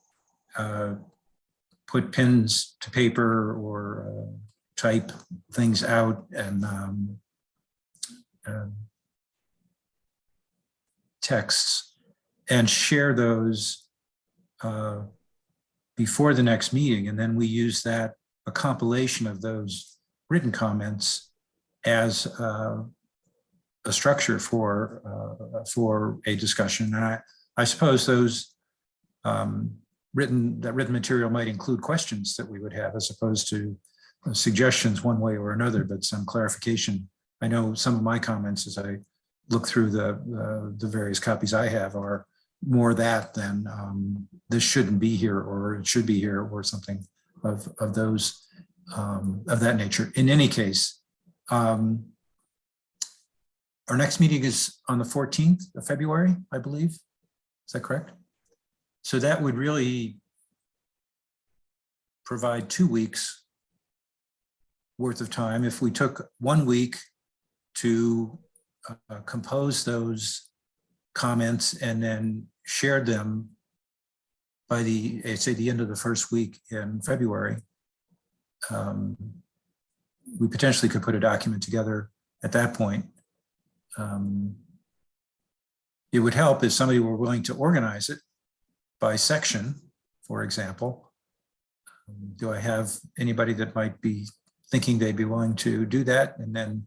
[SPEAKER 2] put pens to paper or type things out and texts and share those before the next meeting. And then we use that, a compilation of those written comments as a structure for a discussion. And I suppose those written material might include questions that we would have as opposed to suggestions one way or another, but some clarification. I know some of my comments as I look through the various copies I have are more that than this shouldn't be here or it should be here or something of those of that nature. In any case, our next meeting is on the 14th of February, I believe. Is that correct? So that would really provide 2 weeks worth of time. If we took 1 week to compose those comments and then shared them by say the end of the first week in February, we potentially could put a document together at that point. It would help if somebody were willing to organize it by section, for example. Do I have anybody that might be thinking they'd be willing to do that and then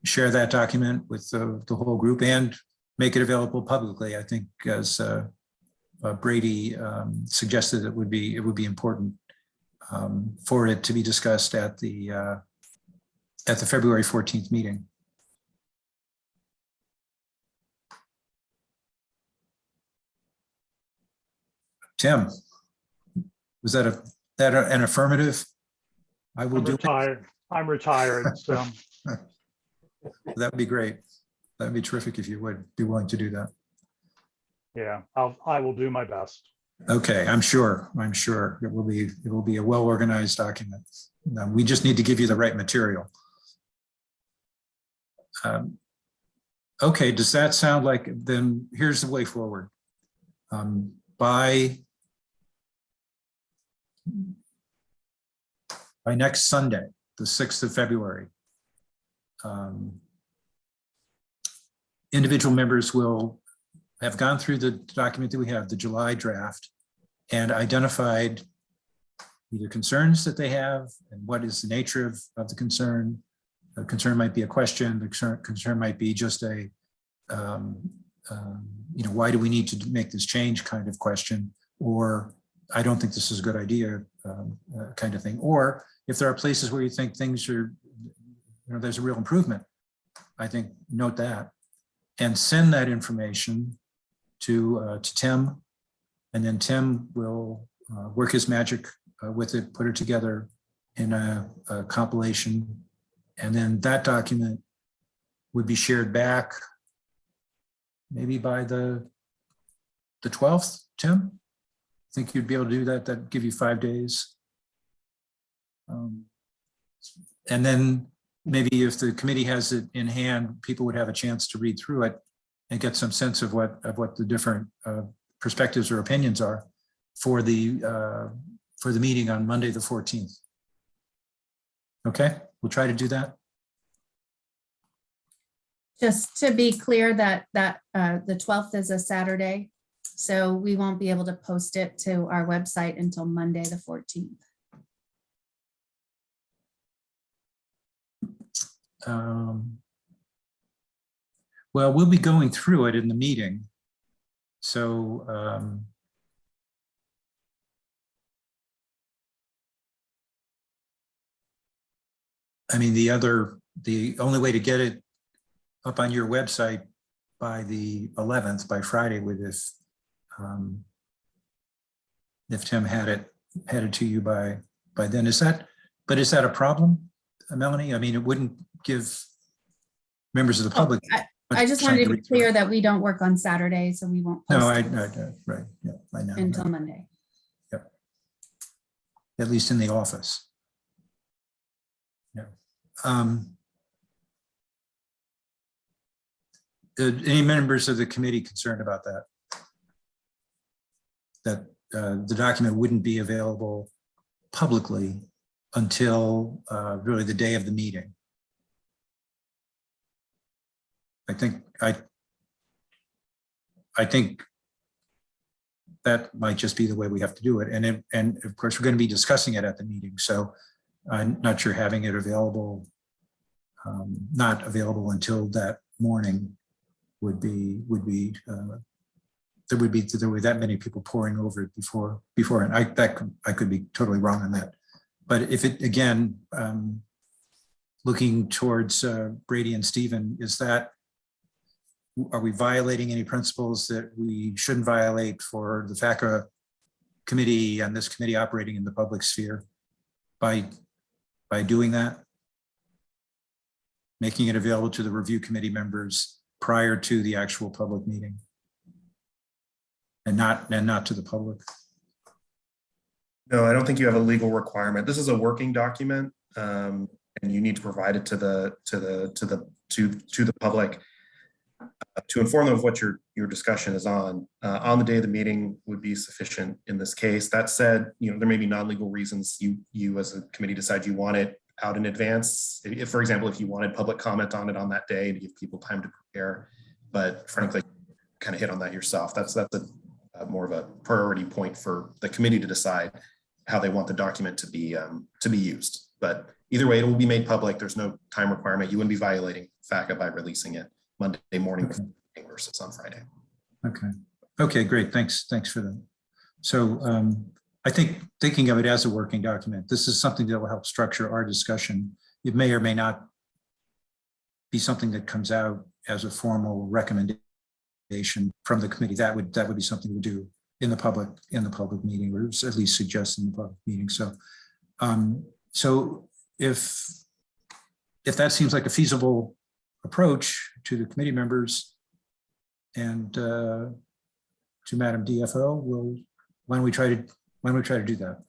[SPEAKER 2] share that document with the whole group and make it available publicly? I think as Brady suggested, it would be important for it to be discussed at the February 14th meeting. Tim, was that an affirmative? I will
[SPEAKER 5] I'm
[SPEAKER 2] do it.
[SPEAKER 5] retired. I'm retired, so.
[SPEAKER 2] That would be great. That would be terrific if you would be willing to do that.
[SPEAKER 5] Yeah, I will do my best.
[SPEAKER 2] Okay, I'm sure it will be a well-organized document. We just need to give you the right material. Okay, does that sound like, then here's the way forward. By next Sunday, the 6th of February, individual members will have gone through the document that we have, the July draft, and identified either concerns that they have and what is the nature of the concern. The concern might be a question, the concern might be just a, why do we need to make this change kind of question, or I don't think this is a good idea kind of thing. Or if there are places where you think things are, there's a real improvement, I think note that and send that information to Tim, and then Tim will work his magic with it, put it together in a compilation, and then that document would be shared back maybe by the 12th, Tim? Think you'd be able to do that? That'd give you 5 days. And then maybe if the committee has it in hand, people would have a chance to read through it and get some sense of what the different perspectives or opinions are for the meeting on Monday, the 14th. Okay, we'll try to do that.
[SPEAKER 1] Just to be clear that the 12th is a Saturday, so we won't be able to post it to our website until Monday, the 14th.
[SPEAKER 2] Well, we'll be going through it in the meeting. So I mean, the only way to get it up on your website by the 11th, by Friday, with this, if Tim had it to you by then, is that a problem, Melanie? I mean, it wouldn't give members of the public.
[SPEAKER 1] I just wanted to be clear that we don't work on Saturday, so we won't
[SPEAKER 2] No,
[SPEAKER 1] post
[SPEAKER 2] right, yeah, I know.
[SPEAKER 1] until Monday.
[SPEAKER 2] Yep. At least in the office. Yeah. Any members of the committee concerned about that? That the document wouldn't be available publicly until really the day of the meeting. I think that might just be the way we have to do it. And of course, we're going to be discussing it at the meeting. So I'm not sure having it available, not available until that morning would be there would be that many people pouring over it before. And I could be totally wrong on that. But if it, again, looking towards Brady and Stephen, are we violating any principles that we shouldn't violate for the FACA committee and this committee operating in the public sphere by doing that? Making it available to the review committee members prior to the actual public meeting and not to the public.
[SPEAKER 7] No, I don't think you have a legal requirement. This is a working document, and you need to provide it to the public to inform them of what your discussion is on. On the day of the meeting would be sufficient in this case. That said, there may be non-legal reasons you as a committee decide you want it out in advance. If, for example, if you wanted public comment on it on that day to give people time to prepare, but frankly, kind of hit on that yourself. That's a more of a priority point for the committee to decide how they want the document to be used. But either way, it will be made public. There's no time requirement. You wouldn't be violating FACA by releasing it Monday morning versus on Friday.
[SPEAKER 2] Okay, great. Thanks for that. So I think thinking of it as a working document, this is something that will help structure our discussion. It may or may not be something that comes out as a formal recommendation from the committee. That would be something we'll do in the public meeting, or at least suggest in the public meeting. So so if that seems like a feasible approach to the committee members and to Madam DFO, why don't we try to do that?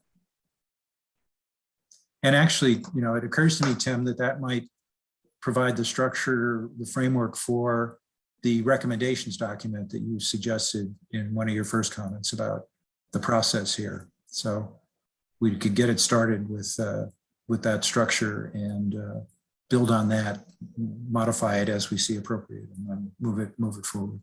[SPEAKER 2] And actually, it occurs to me, Tim, that might provide the structure, the framework for the recommendations document that you suggested in one of your first comments about the process here. So we could get it started with that structure and build on that, modify it as we see appropriate, and then move it forward.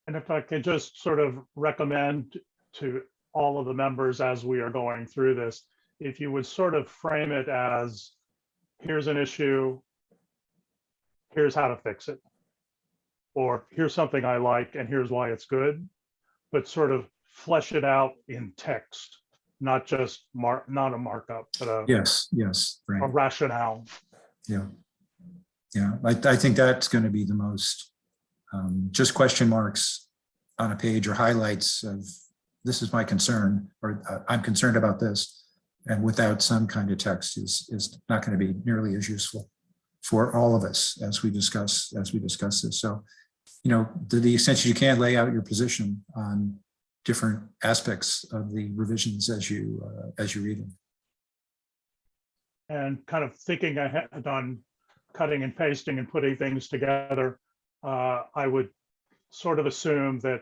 [SPEAKER 5] And if I could just sort of recommend to all of the members as we are going through this, if you would sort of frame it as, here's an issue, here's how to fix it. Or here's something I like and here's why it's good, but sort of flesh it out in text, not just not a markup, but
[SPEAKER 2] Yes, right.
[SPEAKER 5] a rationale.
[SPEAKER 2] Yeah. I think that's going to be the most just question marks on a page or highlights of this is my concern, or I'm concerned about this, and without some kind of text is not going to be nearly as useful for all of us as we discuss this. So, to the extent you can, lay out your position on different aspects of the revisions as you read them.
[SPEAKER 5] And kind of thinking ahead on cutting and pasting and putting things together, I would sort of assume that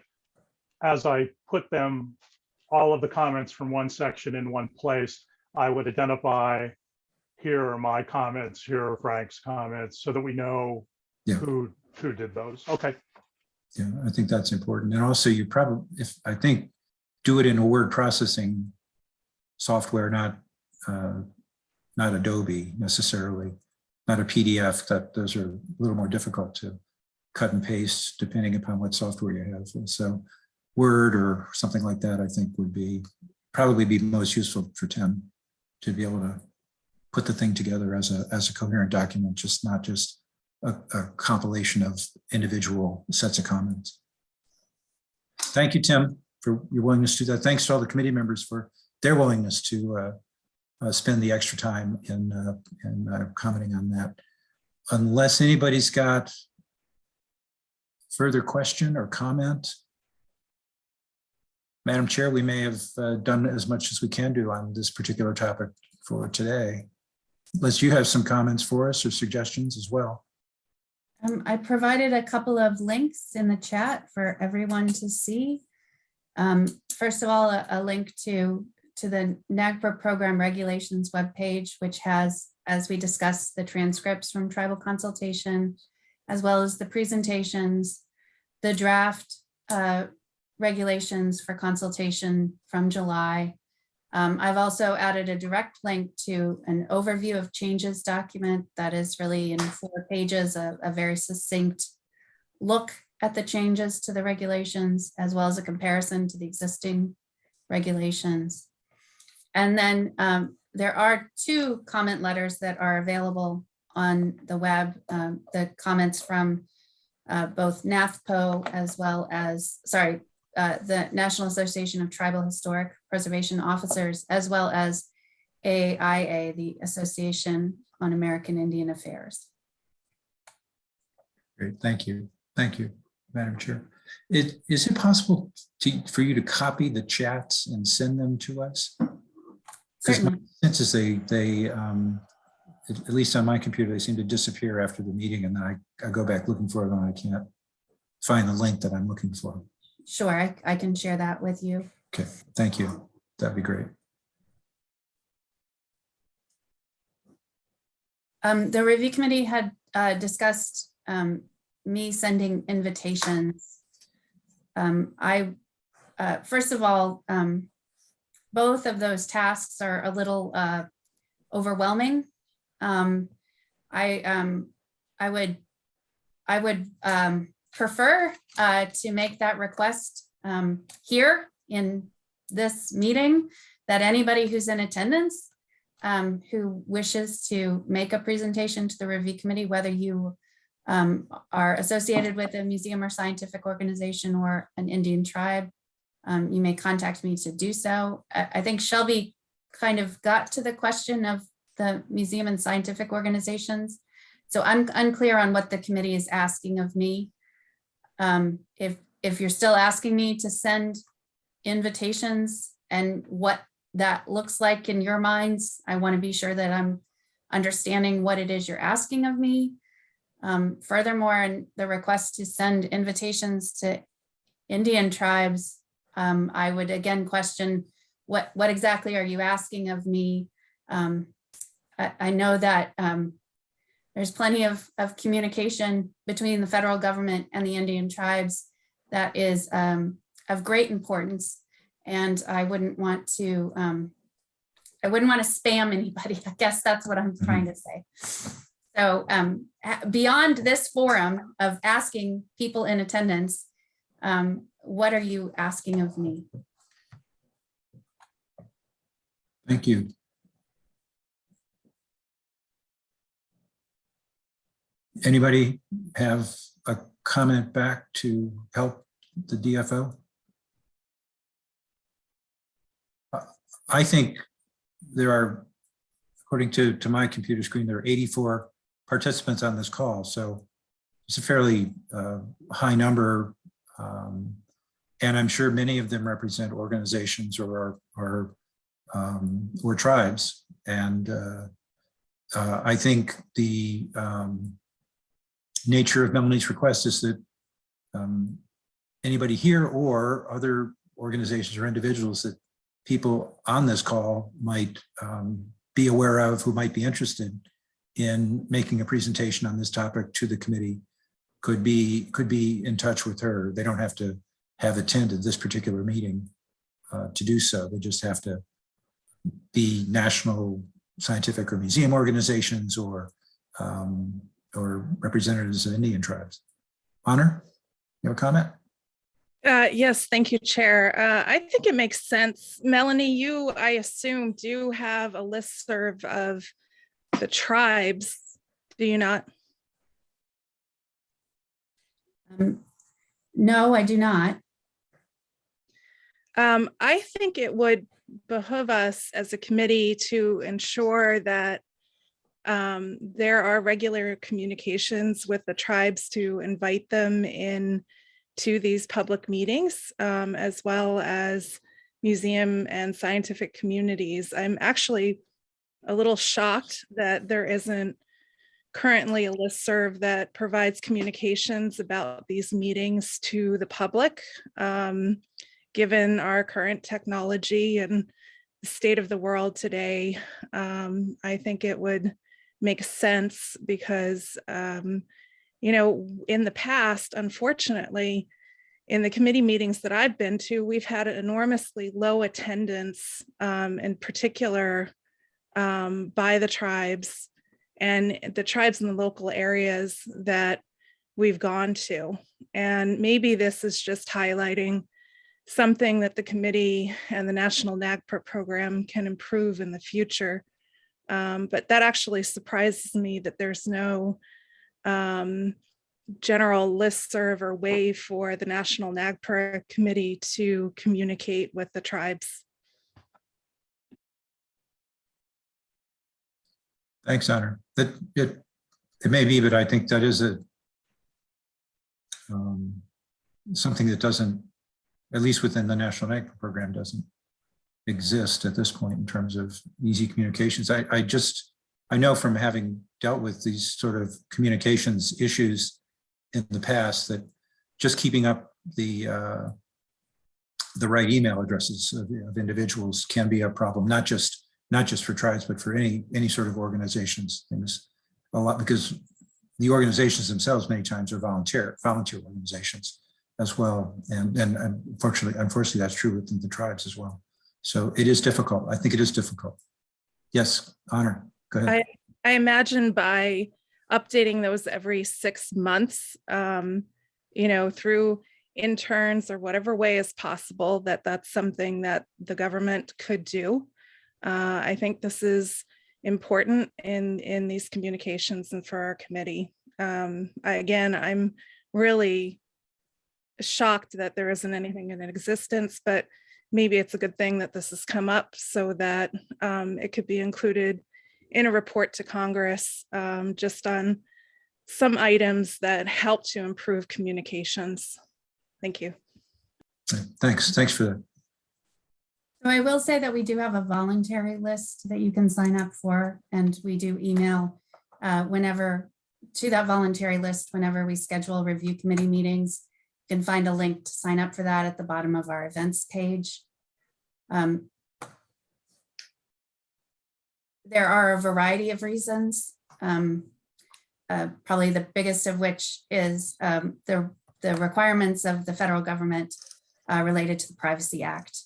[SPEAKER 5] as I put them, all of the comments from one section in one place, I would identify, here are my comments, here are Frank's comments, so that we know who did those. Okay.
[SPEAKER 2] Yeah, I think that's important. And also you probably, do it in a word processing software, not Adobe necessarily, not a PDF. That those are a little more difficult to cut and paste depending upon what software you have. And so Word or something like that, I think would probably be most useful for Tim to be able to put the thing together as a coherent document, not just a compilation of individual sets of comments. Thank you, Tim, for your willingness to do that. Thanks to all the committee members for their willingness to spend the extra time in commenting on that. Unless anybody's got further question or comment, Madam Chair, we may have done as much as we can do on this particular topic for today. Unless you have some comments for us or suggestions as well.
[SPEAKER 1] I provided a couple of links in the chat for everyone to see. First of all, a link to to the NAGPRA program regulations webpage, which has, as we discussed, the transcripts from tribal consultation, as well as the presentations, the draft regulations for consultation from July. I've also added a direct link to an overview of changes document that is really in 4 pages, a very succinct look at the changes to the regulations, as well as a comparison to the existing regulations. And then there are 2 comment letters that are available on the web, the comments from both NAFPO as well as, the National Association of Tribal Historic Preservation Officers, as well as AIA, the Association on American Indian Affairs.
[SPEAKER 2] Great, thank you. Thank you, Madam Chair. Is it possible for you to copy the chats and send them to us? Because my
[SPEAKER 1] Certainly.
[SPEAKER 2] sense is they at least on my computer, they seem to disappear after the meeting, and then I go back looking for them and I can't find the link that I'm looking for.
[SPEAKER 1] Sure, I can share that with you.
[SPEAKER 2] Okay, thank you. That'd be great.
[SPEAKER 1] The review committee had discussed me sending invitations. First of all, both of those tasks are a little overwhelming. I would prefer to make that request here in this meeting, that anybody who's in attendance who wishes to make a presentation to the review committee, whether you are associated with a museum or scientific organization or an Indian tribe, you may contact me to do so. I think Shelby kind of got to the question of the museum and scientific organizations. So I'm unclear on what the committee is asking of me. If you're still asking me to send invitations and what that looks like in your minds, I want to be sure that I'm understanding what it is you're asking of me. Furthermore, in the request to send invitations to Indian tribes, I would again question what exactly are you asking of me? I know that there's plenty of communication between the federal government and the Indian tribes that is of great importance, and I wouldn't want to spam anybody. I guess that's what I'm trying to say. So beyond this forum of asking people in attendance, what are you asking of me?
[SPEAKER 2] Thank you. Anybody have a comment back to help the DFO? I think there are, according to my computer screen, there are 84 participants on this call. So it's a fairly high number. And I'm sure many of them represent organizations or tribes. And I think the nature of Melanie's request is that anybody here or other organizations or individuals that people on this call might be aware of, who might be interested in making a presentation on this topic to the committee, could be in touch with her. They don't have to have attended this particular meeting to do so. They just have to be national scientific or museum organizations or representatives of Indian tribes. Honor, you have a comment?
[SPEAKER 6] Yes, thank you, Chair. I think it makes sense. Melanie, you, I assume, do have a listserv of the tribes, do you not?
[SPEAKER 1] No, I do not.
[SPEAKER 6] I think it would behoove us as a committee to ensure that there are regular communications with the tribes to invite them in to these public meetings, as well as museum and scientific communities. I'm actually a little shocked that there isn't currently a listserv that provides communications about these meetings to the public, given our current technology and state of the world today, I think it would make sense because, you know, in the past, unfortunately, in the committee meetings that I've been to, we've had an enormously low attendance, in particular by the tribes and the tribes in the local areas that we've gone to. And maybe this is just highlighting something that the committee and the National NAGPRA program can improve in the future. But that actually surprises me that there's no general listserv or way for the National NAGPRA committee to communicate with the tribes.
[SPEAKER 2] Thanks, Honor. That it may be, but I think that is a something that doesn't, at least within the National NAGPRA program, doesn't exist at this point in terms of easy communications. I know from having dealt with these sort of communications issues in the past that just keeping up the right email addresses of individuals can be a problem, not just for tribes, but for any sort of organizations. Things a lot, because the organizations themselves many times are volunteer organizations as well, and unfortunately that's true within the tribes as well. So it is difficult. I think it is difficult. Yes, Honor, go ahead.
[SPEAKER 6] I imagine by updating those every 6 months, you know, through interns or whatever way is possible, that's something that the government could do. I think this is important in these communications and for our committee. Again, I'm really shocked that there isn't anything in existence, but maybe it's a good thing that this has come up so that it could be included in a report to Congress, just on some items that help to improve communications. Thank you.
[SPEAKER 2] Thanks for that.
[SPEAKER 1] So I will say that we do have a voluntary list that you can sign up for, and we do email whenever to that voluntary list whenever we schedule review committee meetings. You can find a link to sign up for that at the bottom of our events page. There are a variety of reasons, probably the biggest of which is the requirements of the federal government related to the Privacy Act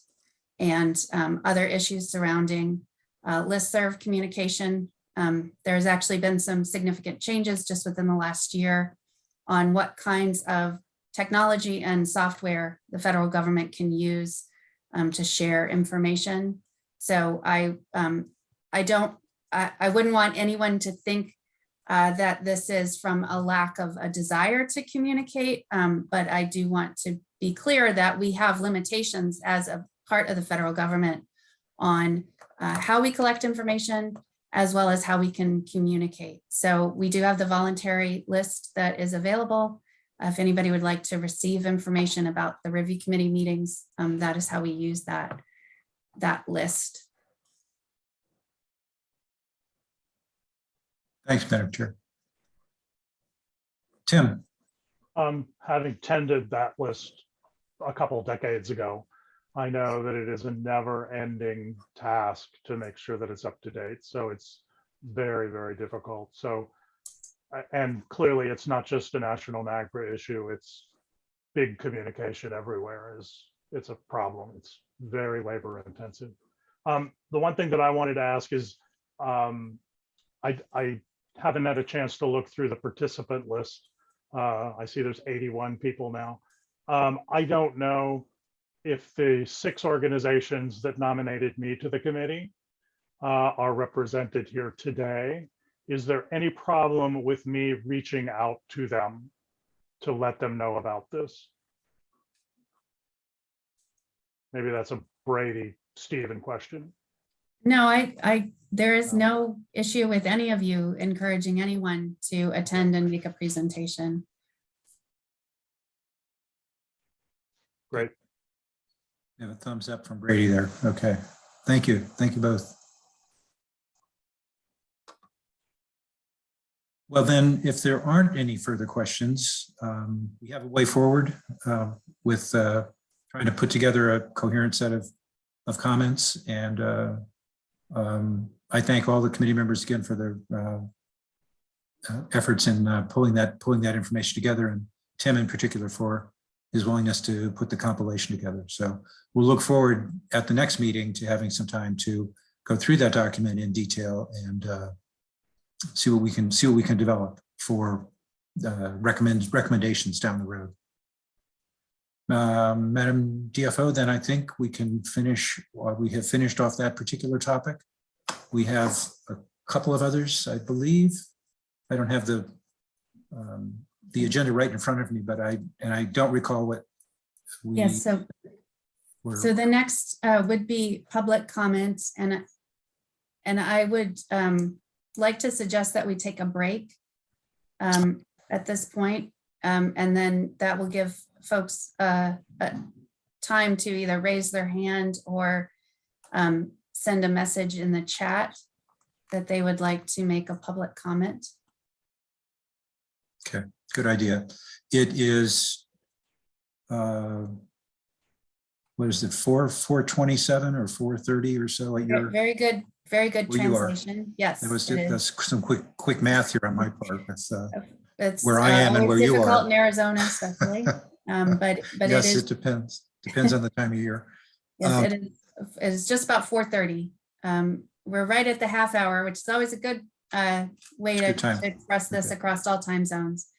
[SPEAKER 1] and other issues surrounding listserv communication. There's actually been some significant changes just within the last year on what kinds of technology and software the federal government can use to share information. So I wouldn't want anyone to think that this is from a lack of a desire to communicate, but I do want to be clear that we have limitations as a part of the federal government on how we collect information as well as how we can communicate. So we do have the voluntary list that is available. If anybody would like to receive information about the review committee meetings, that is how we use that list.
[SPEAKER 2] Thanks, Madam Chair. Tim.
[SPEAKER 5] Having tended that list a couple of decades ago, I know that it is a never-ending task to make sure that it's up to date. So it's very, very difficult. So, and clearly it's not just a national NAGPRA issue, it's big communication everywhere it's a problem. It's very labor intensive. The one thing that I wanted to ask is, I haven't had a chance to look through the participant list. I see there's 81 people now. I don't know if the 6 organizations that nominated me to the committee are represented here today. Is there any problem with me reaching out to them to let them know about this? Maybe that's a Brady Stephen question.
[SPEAKER 1] No, there is no issue with any of you encouraging anyone to attend and make a presentation.
[SPEAKER 5] Great.
[SPEAKER 2] We have a thumbs up from Brady there. Okay. Thank you. Thank you both. Well, then, if there aren't any further questions, we have a way forward with trying to put together a coherent set of comments. And I thank all the committee members again for their efforts in pulling that information together, and Tim in particular for his willingness to put the compilation together. So we'll look forward at the next meeting to having some time to go through that document in detail and see what we can develop for recommendations down the road. Madam DFO, then I think we can finish. We have finished off that particular topic. We have a couple of others, I believe. I don't have the agenda right in front of me, but I don't recall what we.
[SPEAKER 1] Yes, so the next would be public comments, and I would like to suggest that we take a break at this point, and then that will give folks time to either raise their hand or send a message in the chat that they would like to make a public comment.
[SPEAKER 2] Okay, good idea. It is, what is it, 4:27 or 4:30 or so at your?
[SPEAKER 1] Very good
[SPEAKER 2] Where you are.
[SPEAKER 1] translation. Yes, it is.
[SPEAKER 2] That's some quick math here on my part. That's
[SPEAKER 1] It's
[SPEAKER 2] where I am and
[SPEAKER 1] always
[SPEAKER 2] where you
[SPEAKER 1] difficult
[SPEAKER 2] are.
[SPEAKER 1] in Arizona, especially. But
[SPEAKER 2] Yes,
[SPEAKER 1] it
[SPEAKER 2] it depends. Depends on the time of year.
[SPEAKER 1] yes, it is just about 4:30. We're right at the half hour, which is always a good way
[SPEAKER 2] Good
[SPEAKER 1] to
[SPEAKER 2] time.
[SPEAKER 1] express this
[SPEAKER 2] Okay.
[SPEAKER 1] across all time zones.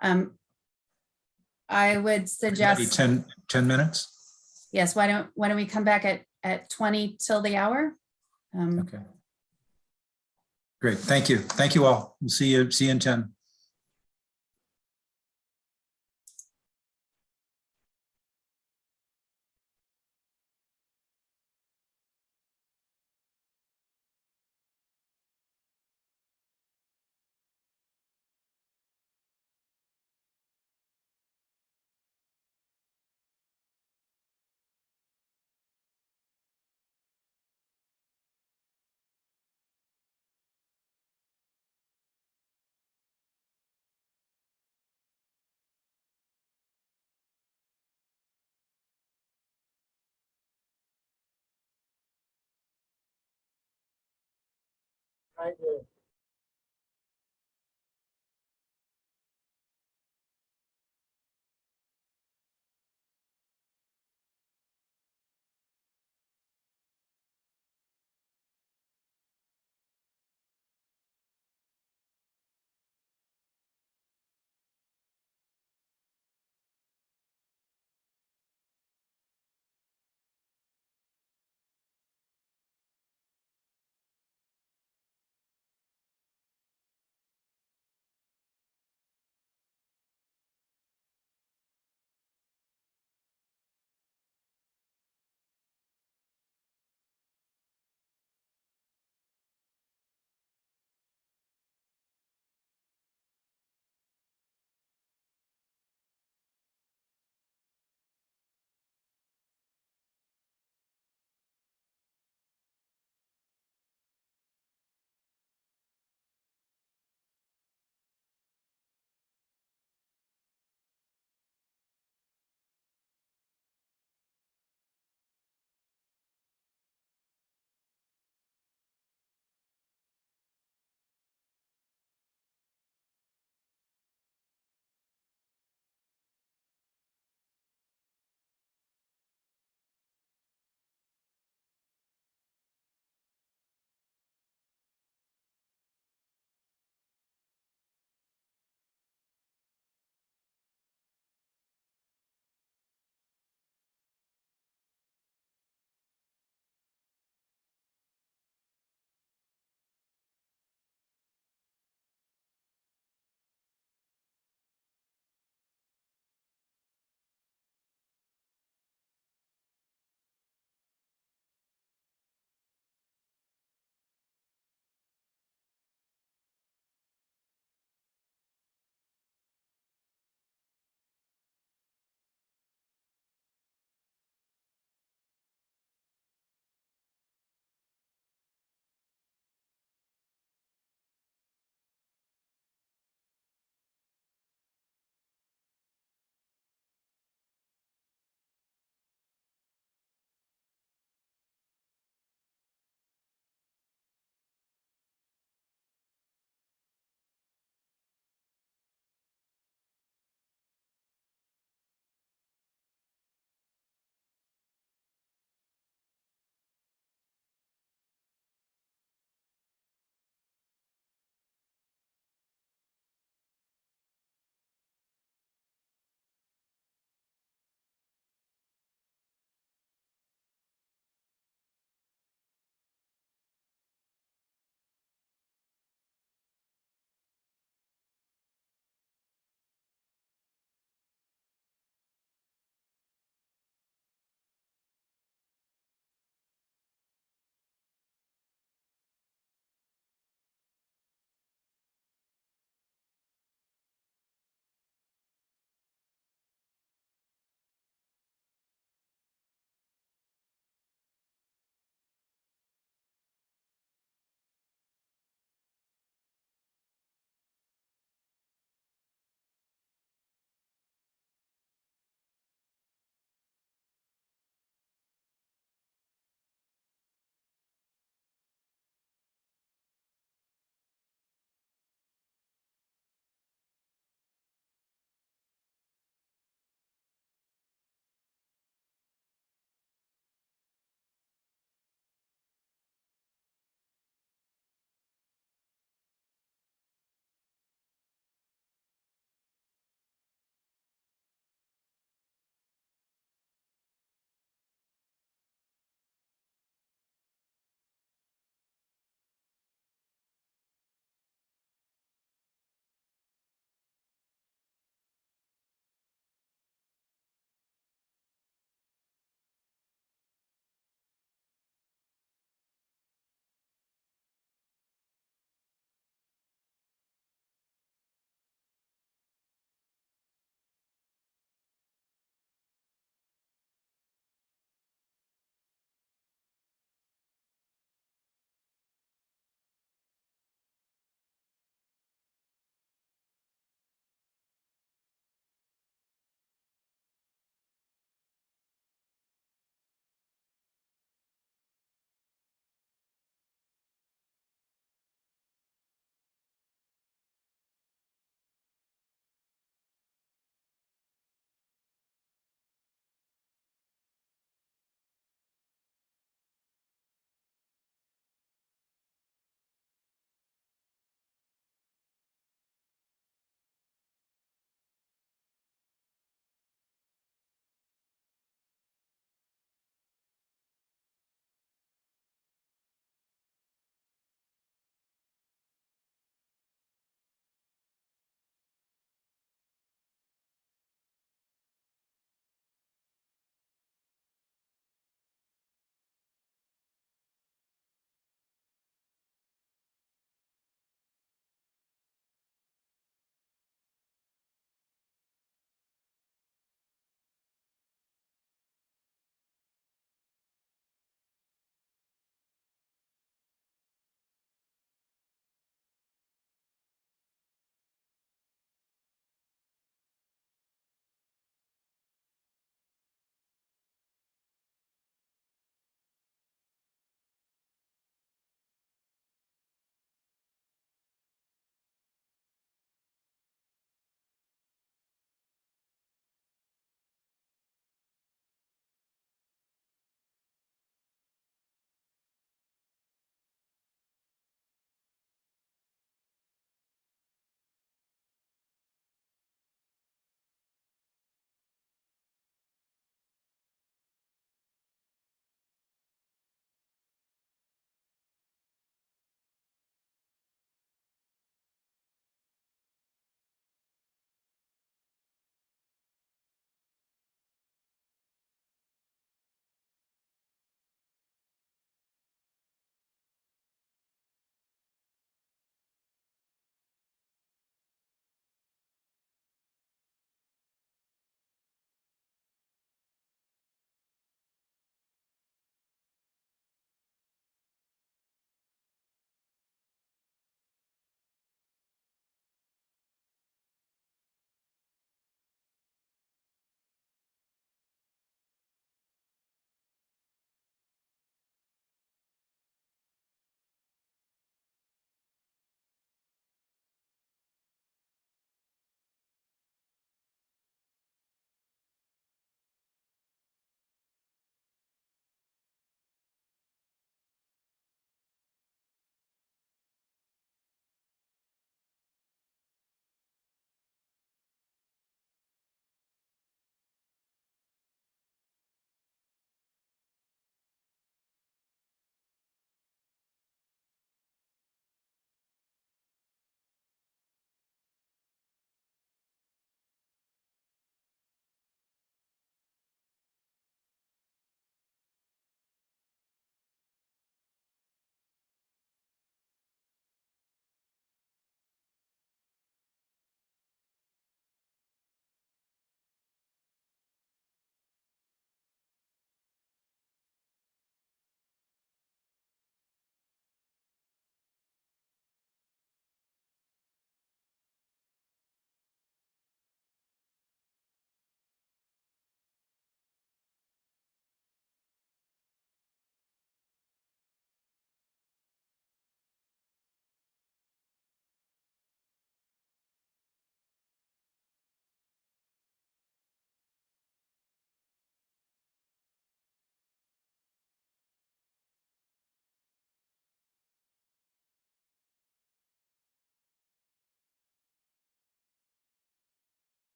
[SPEAKER 1] I would
[SPEAKER 2] Maybe
[SPEAKER 1] suggest,
[SPEAKER 2] 10 minutes.
[SPEAKER 1] yes, why don't we come back at 20 till the hour?
[SPEAKER 2] Okay. Great. Thank you. Thank you all. We'll see you in 10.
[SPEAKER 4] Right there.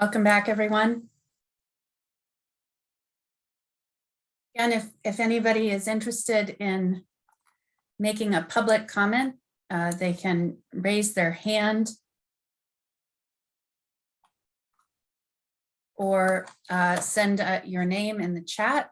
[SPEAKER 1] Welcome back, everyone. Again, if anybody is interested in making a public comment, they can raise their hand or send your name in the chat.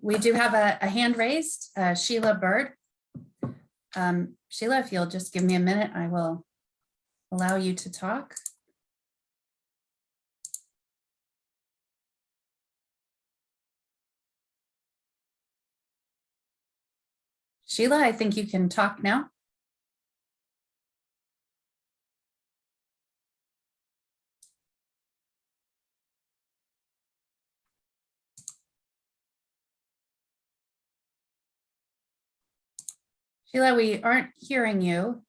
[SPEAKER 1] We do have a hand raised, Sheila Bird. Sheila, if you'll just give me a minute, I will allow you to talk. Sheila, I think you can talk now. Sheila, we aren't hearing you.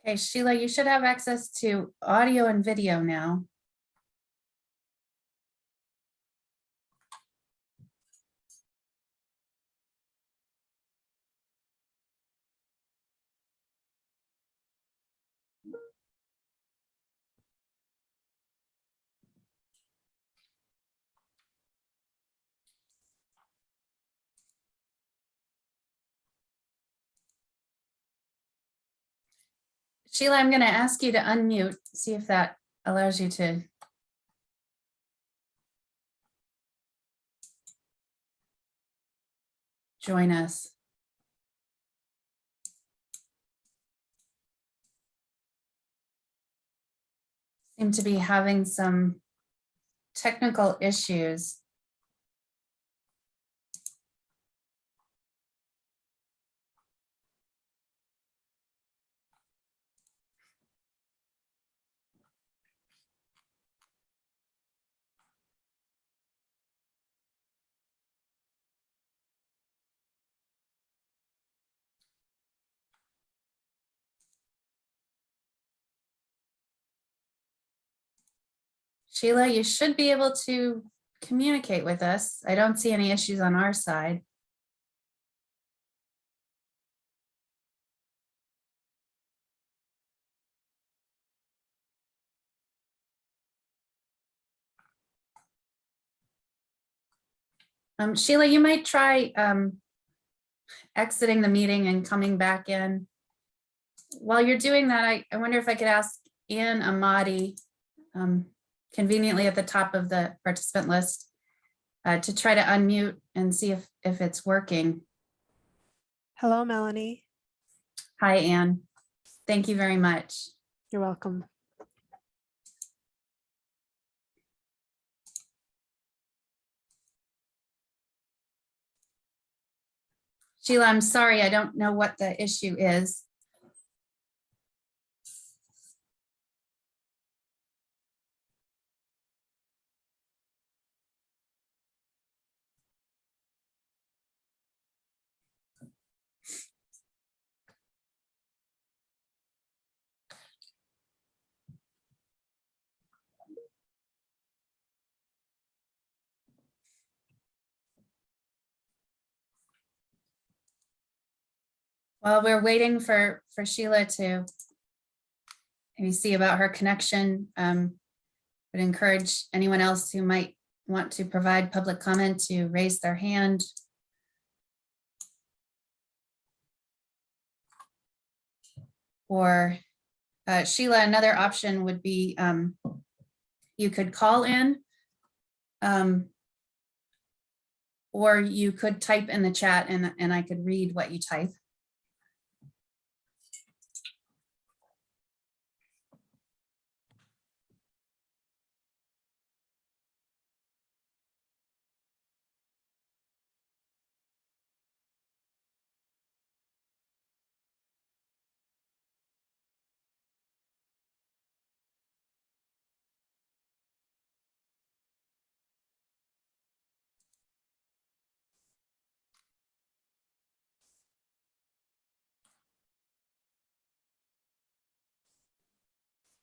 [SPEAKER 1] Okay, Sheila, you should have access to audio and video now. Sheila, I'm going to ask you to unmute, see if that allows you to. Join us. Seem to be having some technical issues. Sheila, you should be able to communicate with us. I don't see any issues on our side. Sheila, you might try exiting the meeting and coming back in. While you're doing that, I wonder if I could ask Ann Amati, conveniently at the top of the participant list, to try to unmute and see if it's working.
[SPEAKER 9] Hello, Melanie.
[SPEAKER 1] Hi, Ann. Thank you very much.
[SPEAKER 9] You're welcome.
[SPEAKER 1] Sheila, I'm sorry, I don't know what the issue is. While we're waiting for Sheila to maybe see about her connection, would encourage anyone else who might want to provide public comment to raise their hand. Or Sheila, another option would be you could call in, or you could type in the chat and I could read what you type.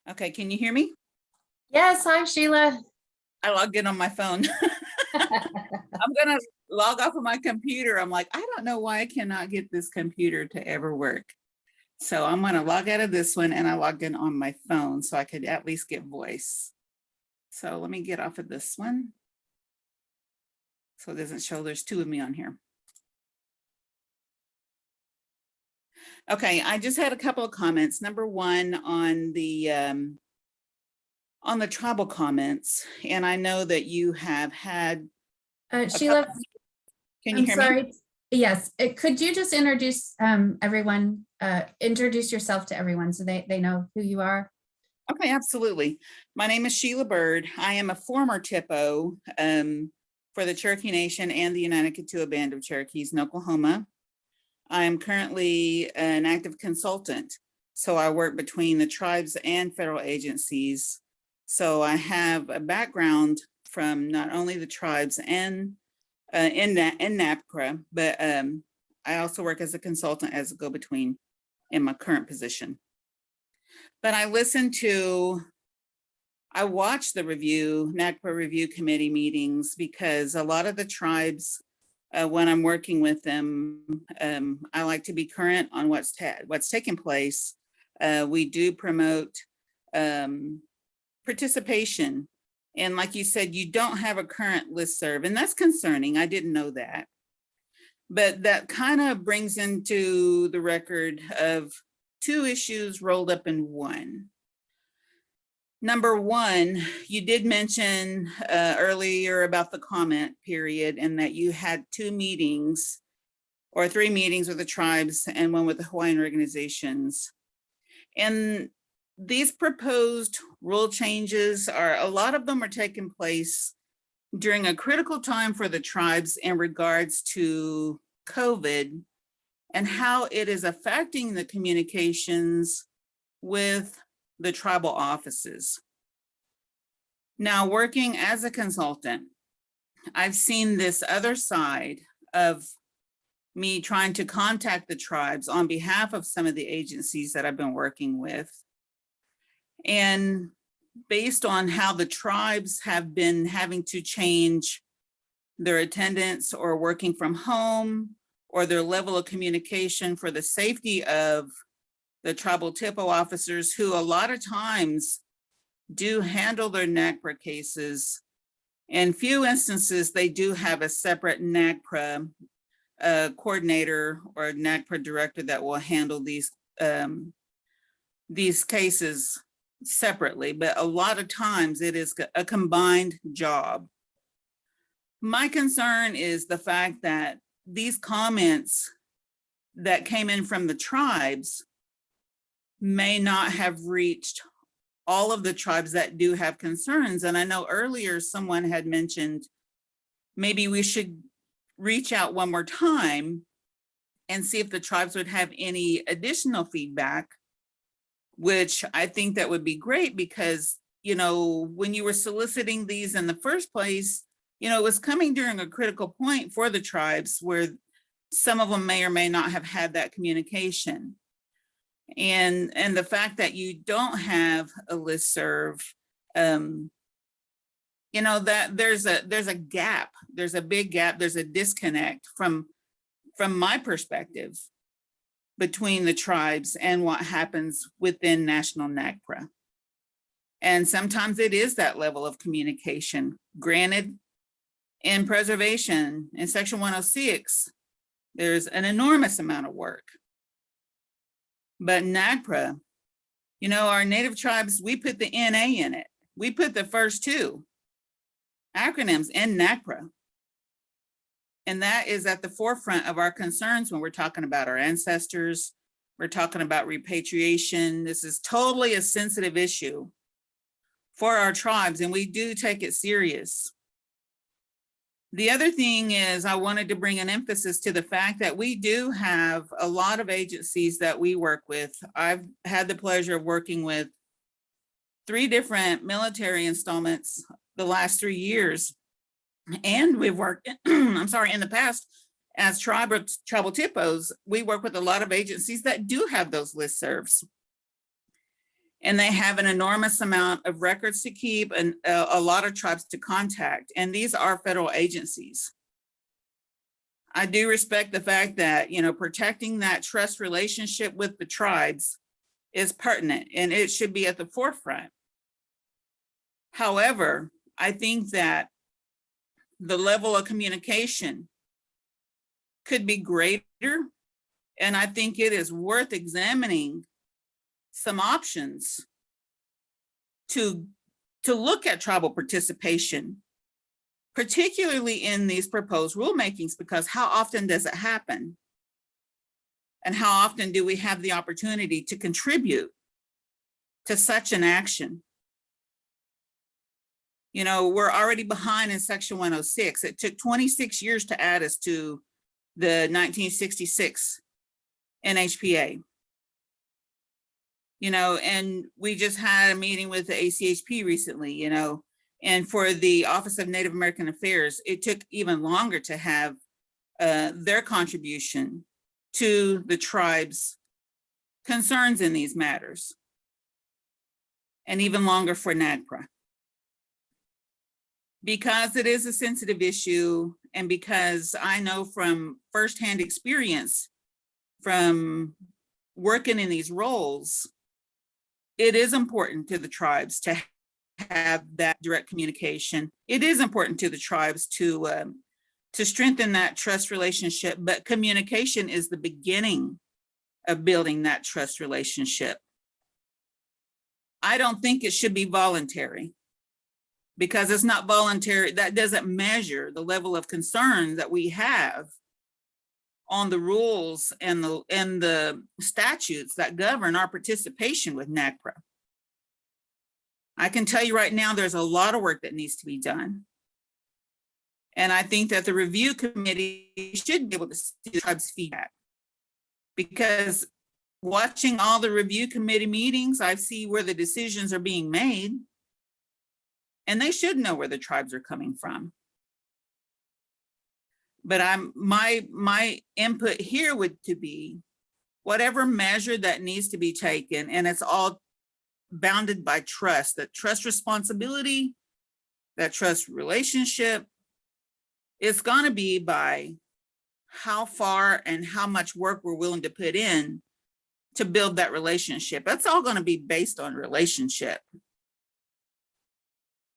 [SPEAKER 10] Okay, can you hear me?
[SPEAKER 1] Yes, hi Sheila.
[SPEAKER 10] I logged in on my phone. I'm gonna log off of my computer. I'm like, I don't know why I cannot get this computer to ever work. So I'm gonna log out of this one and I logged in on my phone so I could at least get voice. So let me get off of this one. So it doesn't show there's two of me on here. Okay, I just had a couple of comments. Number one on the tribal comments, and I know that you have had.
[SPEAKER 1] Sheila,
[SPEAKER 10] Can you
[SPEAKER 1] I'm
[SPEAKER 10] hear me?
[SPEAKER 1] sorry. Yes, could you just introduce everyone, introduce yourself to everyone so they know who you are?
[SPEAKER 10] Okay, absolutely. My name is Sheila Bird. I am a former TIPO for the Cherokee Nation and the United Kituah Band of Cherokees in Oklahoma. I am currently an active consultant, so I work between the tribes and federal agencies. So I have a background from not only the tribes and in NAGPRA, but I also work as a consultant as a go-between in my current position. But I watch the NAGPRA review committee meetings because a lot of the tribes, when I'm working with them, I like to be current on what's taking place. We do promote participation. And like you said, you don't have a current listserv, and that's concerning. I didn't know that. But that kind of brings into the record of two issues rolled up in one. Number one, you did mention earlier about the comment period and that you had 2 meetings or 3 meetings with the tribes and 1 with the Hawaiian organizations. And these proposed rule changes a lot of them are taking place during a critical time for the tribes in regards to COVID and how it is affecting the communications with the tribal offices. Now, working as a consultant, I've seen this other side of me trying to contact the tribes on behalf of some of the agencies that I've been working with. And based on how the tribes have been having to change their attendance or working from home or their level of communication for the safety of the tribal TIPO officers who a lot of times do handle their NAGPRA cases. In few instances, they do have a separate NAGPRA coordinator or NAGPRA director that will handle these cases separately, but a lot of times it is a combined job. My concern is the fact that these comments that came in from the tribes may not have reached all of the tribes that do have concerns. And I know earlier someone had mentioned maybe we should reach out one more time and see if the tribes would have any additional feedback, which I think that would be great because, you know, when you were soliciting these in the first place, you know, it was coming during a critical point for the tribes where some of them may or may not have had that communication. And the fact that you don't have a listserv, you know, that there's a gap, there's a big gap, there's a disconnect from my perspective between the tribes and what happens within National NAGPRA. And sometimes it is that level of communication. Granted, in preservation, in Section 106, there's an enormous amount of work. But NAGPRA, you know, our native tribes, we put the NA in it. We put the first two acronyms in NAGPRA. And that is at the forefront of our concerns when we're talking about our ancestors. We're talking about repatriation. This is totally a sensitive issue for our tribes, and we do take it serious. The other thing is I wanted to bring an emphasis to the fact that we do have a lot of agencies that we work with. I've had the pleasure of working with 3 different military installments the last 3 years. And we've worked, I'm sorry, in the past as tribal TIPOs, we work with a lot of agencies that do have those listservs. And they have an enormous amount of records to keep and a lot of tribes to contact. And these are federal agencies. I do respect the fact that, you know, protecting that trust relationship with the tribes is pertinent and it should be at the forefront. However, I think that the level of communication could be greater. And I think it is worth examining some options to look at tribal participation, particularly in these proposed rulemakings, because how often does it happen? And how often do we have the opportunity to contribute to such an action? You know, we're already behind in Section 106. It took 26 years to add us to the 1966 NHPA. You know, and we just had a meeting with the ACHP recently, you know, and for the Office of Native American Affairs, it took even longer to have their contribution to the tribe's concerns in these matters, and even longer for NAGPRA. Because it is a sensitive issue, and because I know from firsthand experience from working in these roles, it is important to the tribes to have that direct communication. It is important to the tribes to strengthen that trust relationship, but communication is the beginning of building that trust relationship. I don't think it should be voluntary, because it's not voluntary. That doesn't measure the level of concern that we have on the rules and the statutes that govern our participation with NAGPRA. I can tell you right now, there's a lot of work that needs to be done. And I think that the review committee should be able to see the tribe's feedback, because watching all the review committee meetings, I see where the decisions are being made, and they should know where the tribes are coming from. But my input here would to be whatever measure that needs to be taken, and it's all bounded by trust, that trust responsibility, that trust relationship. It's going to be by how far and how much work we're willing to put in to build that relationship. That's all going to be based on relationship.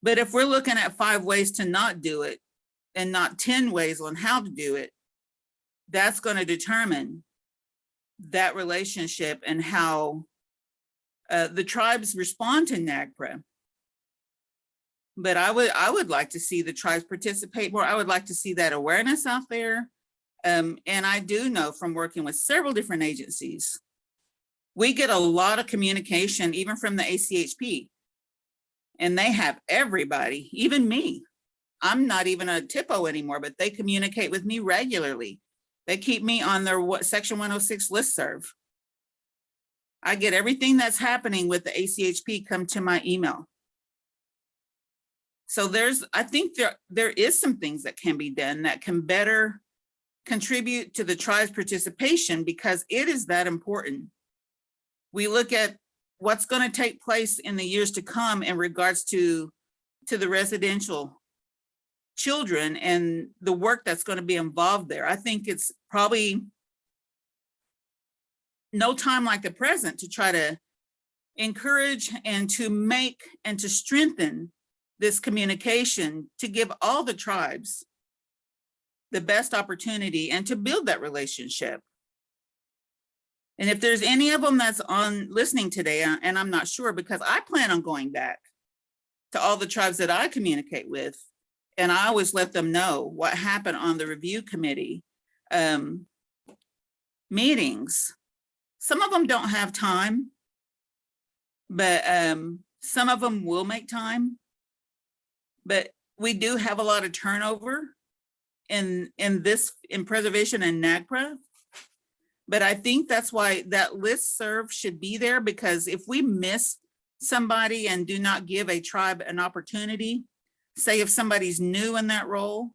[SPEAKER 10] But if we're looking at 5 ways to not do it and not 10 ways on how to do it, that's going to determine that relationship and how the tribes respond to NAGPRA. But I would like to see the tribes participate more. I would like to see that awareness out there. And I do know from working with several different agencies, we get a lot of communication, even from the ACHP. And they have everybody, even me. I'm not even a TIPO anymore, but they communicate with me regularly. They keep me on their Section 106 listserv. I get everything that's happening with the ACHP come to my email. So I think there is some things that can be done that can better contribute to the tribe's participation, because it is that important. We look at what's going to take place in the years to come in regards to the residential children and the work that's going to be involved there. I think it's probably no time like the present to try to encourage and to make and to strengthen this communication, to give all the tribes the best opportunity and to build that relationship. And if there's any of them that's on listening today, and I'm not sure because I plan on going back to all the tribes that I communicate with, and I always let them know what happened on the review committee meetings. Some of them don't have time, but some of them will make time. But we do have a lot of turnover in preservation and NAGPRA. But I think that's why that listserv should be there, because if we miss somebody and do not give a tribe an opportunity, say if somebody's new in that role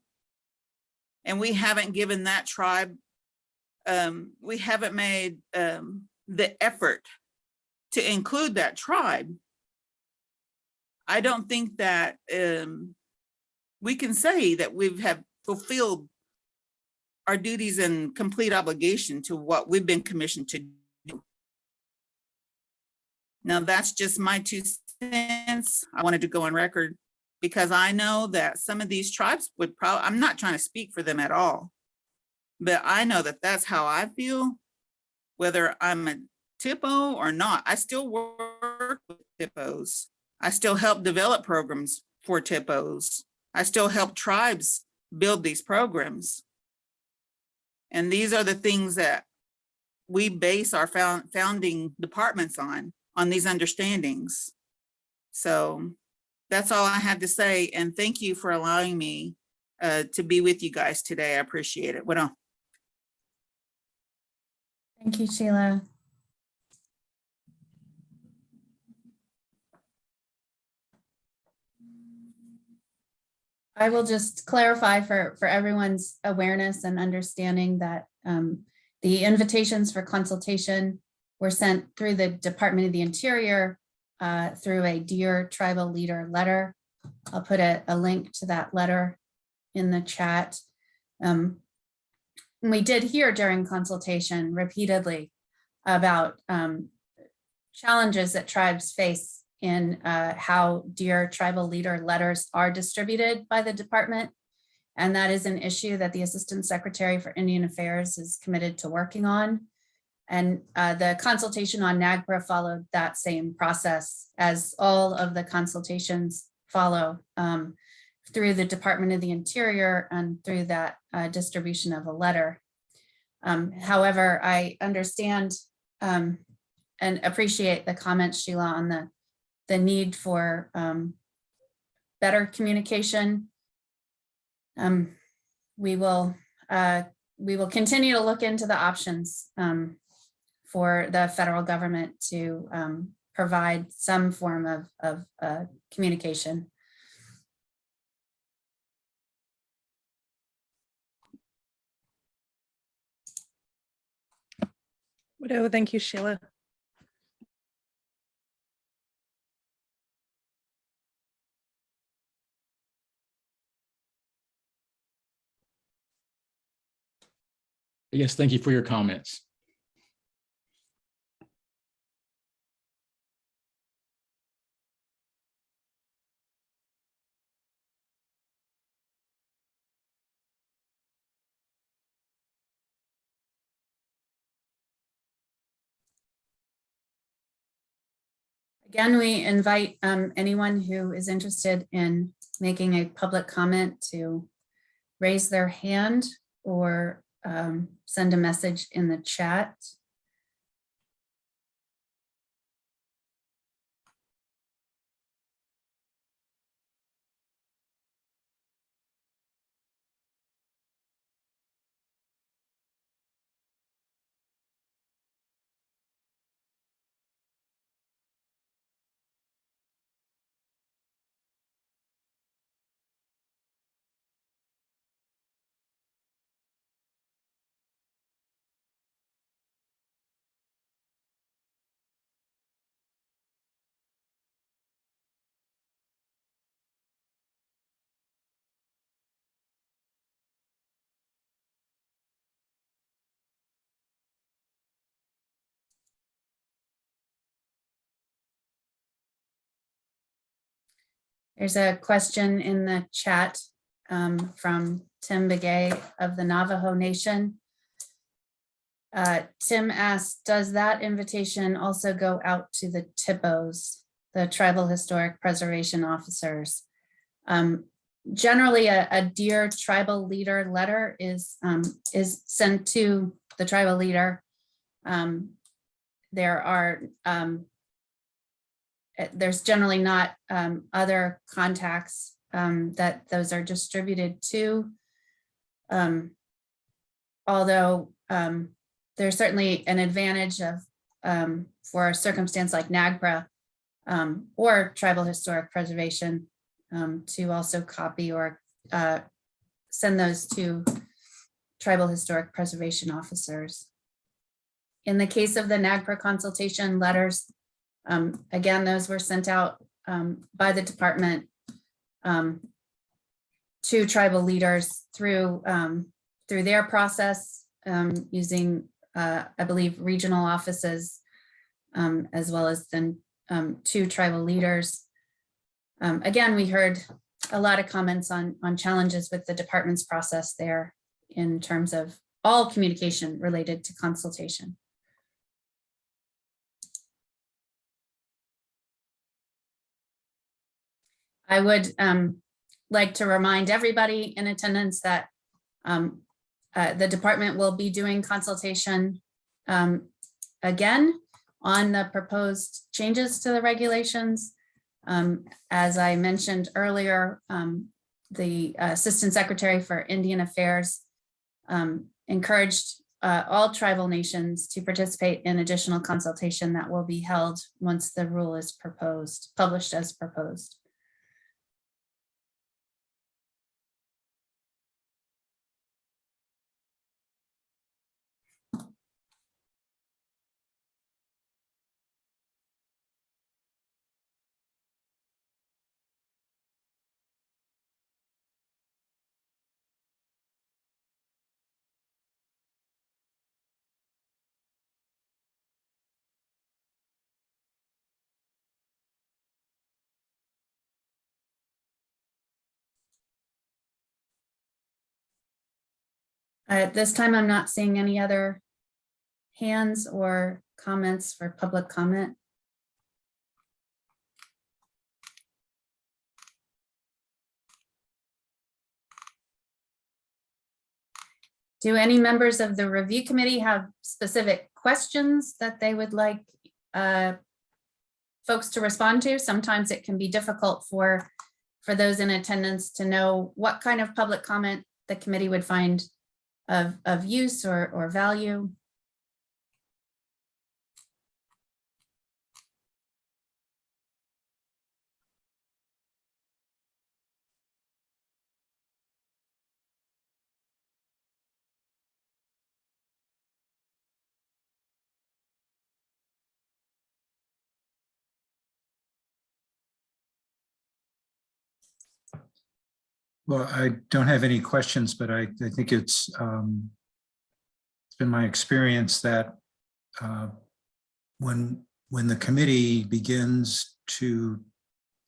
[SPEAKER 10] and we haven't given that tribe, we haven't made the effort to include that tribe, I don't think that we can say that we have fulfilled our duties and complete obligation to what we've been commissioned to do. Now, that's just my 2 cents. I wanted to go on record because I know that some of these tribes would probably, I'm not trying to speak for them at all, but I know that that's how I feel, whether I'm a TIPO or not. I still work with TIPOs. I still help develop programs for TIPOs. I still help tribes build these programs. And these are the things that we base our founding departments on these understandings. So that's all I had to say. And thank you for allowing me to be with you guys today. I appreciate it. What else?
[SPEAKER 1] Thank you, Sheila. I will just clarify for everyone's awareness and understanding that the invitations for consultation were sent through the Department of the Interior through a Dear Tribal Leader letter. I'll put a link to that letter in the chat. We did hear during consultation repeatedly about challenges that tribes face in how Dear Tribal Leader letters are distributed by the department. And that is an issue that the Assistant Secretary for Indian Affairs is committed to working on. And the consultation on NAGPRA followed that same process, as all of the consultations follow through the Department of the Interior and through that distribution of a letter. However, I understand and appreciate the comments, Sheila, on the need for better communication. We will continue to look into the options for the federal government to provide some form of communication.
[SPEAKER 6] Widow, thank you, Sheila.
[SPEAKER 8] Yes, thank you for your comments.
[SPEAKER 1] Again, we invite anyone who is interested in making a public comment to raise their hand or send a message in the chat. There's a question in the chat from Tim Begay of the Navajo Nation. Tim asked, does that invitation also go out to the THPOs, the Tribal Historic Preservation Officers? Generally, a Dear Tribal Leader letter is sent to the tribal leader. There's generally not other contacts that those are distributed to. Although there's certainly an advantage of for a circumstance like NAGPRA or Tribal Historic Preservation to also copy or send those to Tribal Historic Preservation Officers. In the case of the NAGPRA consultation letters, again, those were sent out by the department to tribal leaders through their process using, I believe, regional offices, as well as then to tribal leaders. Again, we heard a lot of comments on challenges with the department's process there in terms of all communication related to consultation. I would like to remind everybody in attendance that the department will be doing consultation again on the proposed changes to the regulations. As I mentioned earlier, the Assistant Secretary for Indian Affairs encouraged all tribal nations to participate in additional consultation that will be held once the rule is published as proposed. At this time, I'm not seeing any other hands or comments for public comment. Do any members of the review committee have specific questions that they would like folks to respond to? Sometimes it can be difficult for those in attendance to know what kind of public comment the committee would find of use or value.
[SPEAKER 2] Well, I don't have any questions, but I think it's been my experience that when the committee begins to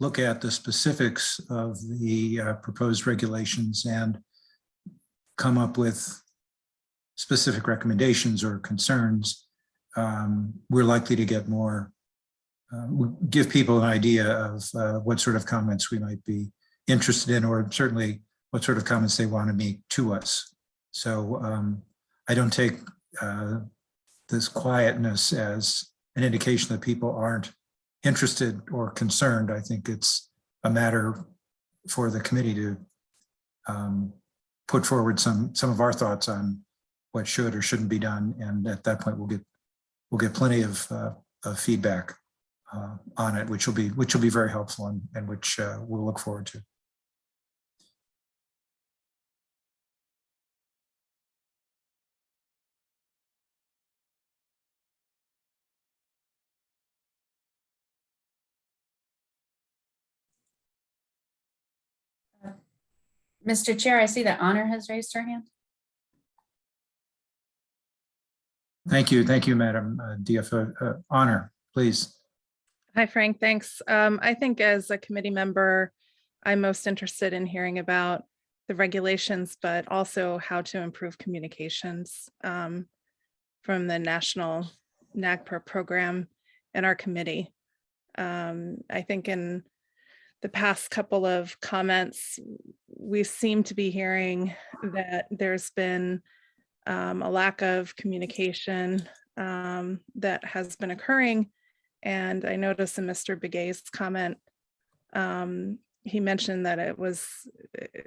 [SPEAKER 2] look at the specifics of the proposed regulations and come up with specific recommendations or concerns, we're likely to get more, give people an idea of what sort of comments we might be interested in, or certainly what sort of comments they want to make to us. So I don't take this quietness as an indication that people aren't interested or concerned. I think it's a matter for the committee to put forward some of our thoughts on what should or shouldn't be done, and at that point we'll get plenty of feedback on it, which will be very helpful and which we'll look forward to.
[SPEAKER 1] Mr. Chair, I see that Honor has raised her hand.
[SPEAKER 2] Thank you, Madam DFO. Honor, please.
[SPEAKER 6] Hi, Frank, thanks. I think as a committee member, I'm most interested in hearing about the regulations, but also how to improve communications. from the National NAGPRA program in our committee. I think in the past couple of comments, we seem to be hearing that there's been a lack of communication that has been occurring. And I noticed in Mr. Begay's comment, he mentioned that it was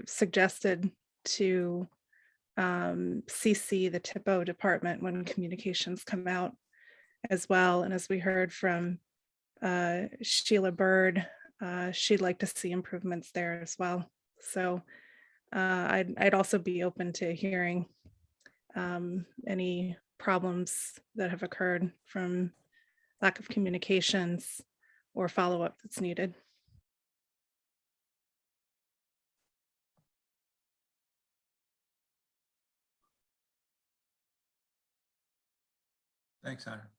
[SPEAKER 6] suggested to CC the TIPO department when communications come out as well. And as we heard from Sheila Bird, she'd like to see improvements there as well. So I'd also be open to hearing any problems that have occurred from lack of communications or follow-up that's needed.
[SPEAKER 2] Thanks, Hunter.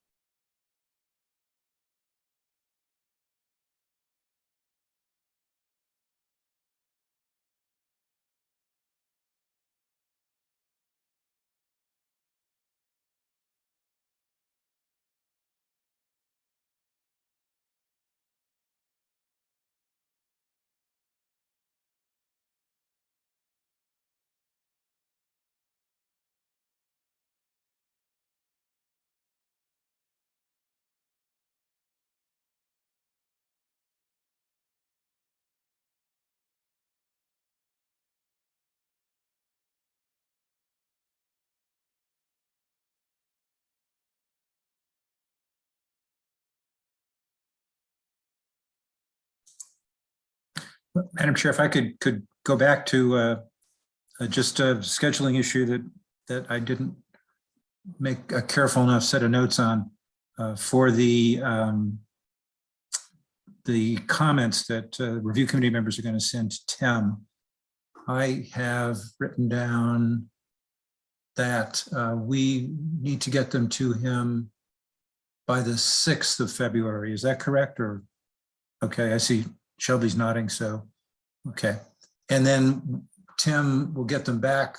[SPEAKER 2] Madam Chair, if I could go back to just a scheduling issue that I didn't make a careful enough set of notes on for the comments that review committee members are going to send to Tim. I have written down that we need to get them to him by the 6th of February. Is that correct? Or, okay, I see Shelby's nodding, so, okay. And then Tim will get them back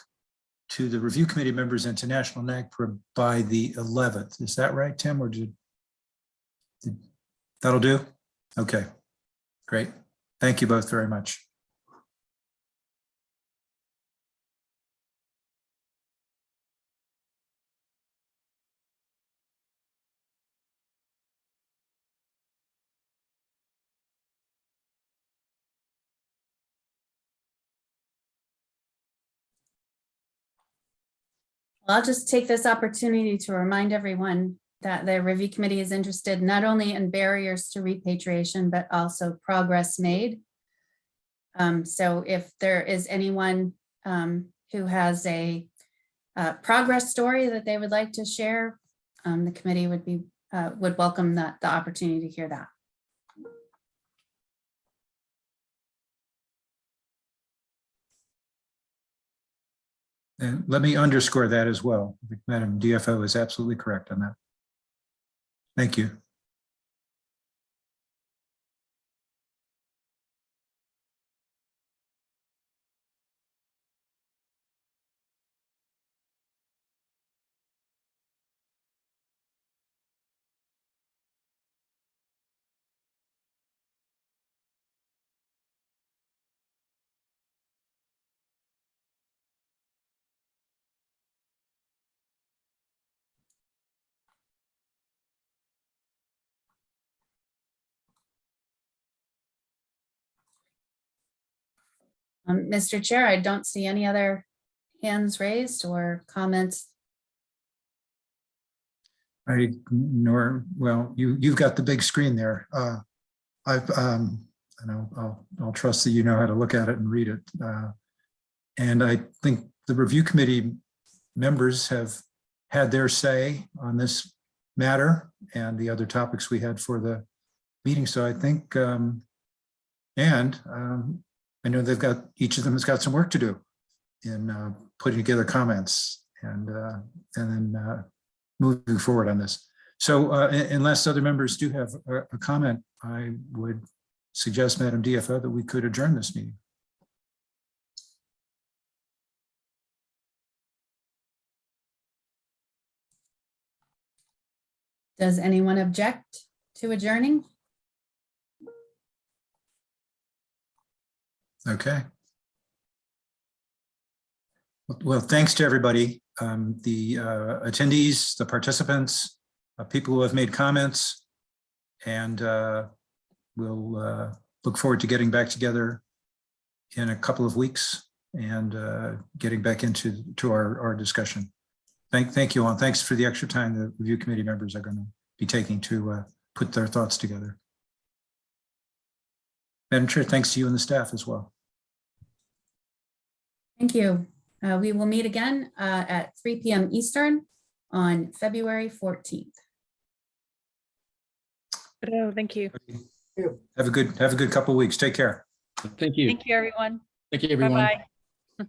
[SPEAKER 2] to the review committee members and to National NAGPRA by the 11th. Is that right, Tim, or that'll do? Okay, great. Thank you both very much.
[SPEAKER 1] I'll just take this opportunity to remind everyone that the review committee is interested not only in barriers to repatriation, but also progress made. So if there is anyone who has a progress story that they would like to share, the committee would welcome the opportunity to hear that.
[SPEAKER 2] And let me underscore that as well. Madam DFO is absolutely correct on that. Thank you.
[SPEAKER 1] Mr. Chair, I don't see any other hands raised or comments.
[SPEAKER 2] Well, you've got the big screen there. I'll trust that you know how to look at it and read it. And I think the review committee members have had their say on this matter and the other topics we had for the meeting. So I think, I know each of them has got some work to do in putting together comments and then moving forward on this. So unless other members do have a comment, I would suggest, Madam DFO, that we could adjourn this meeting.
[SPEAKER 1] Does anyone object to adjourning?
[SPEAKER 2] Okay. Well, thanks to everybody, the attendees, the participants, people who have made comments, and we'll look forward to getting back together in a couple of weeks and getting back into our discussion. Thank you all. Thanks for the extra time the review committee members are going to be taking to put their thoughts together. Madam Chair, thanks to you and the staff as well.
[SPEAKER 1] Thank you. We will meet again at 3 p.m. Eastern on February 14th.
[SPEAKER 6] Oh, thank you.
[SPEAKER 2] Have a good couple of weeks. Take care.
[SPEAKER 8] Thank you.
[SPEAKER 3] Thank you, everyone.
[SPEAKER 8] Thank you, everyone.
[SPEAKER 3] Bye-bye.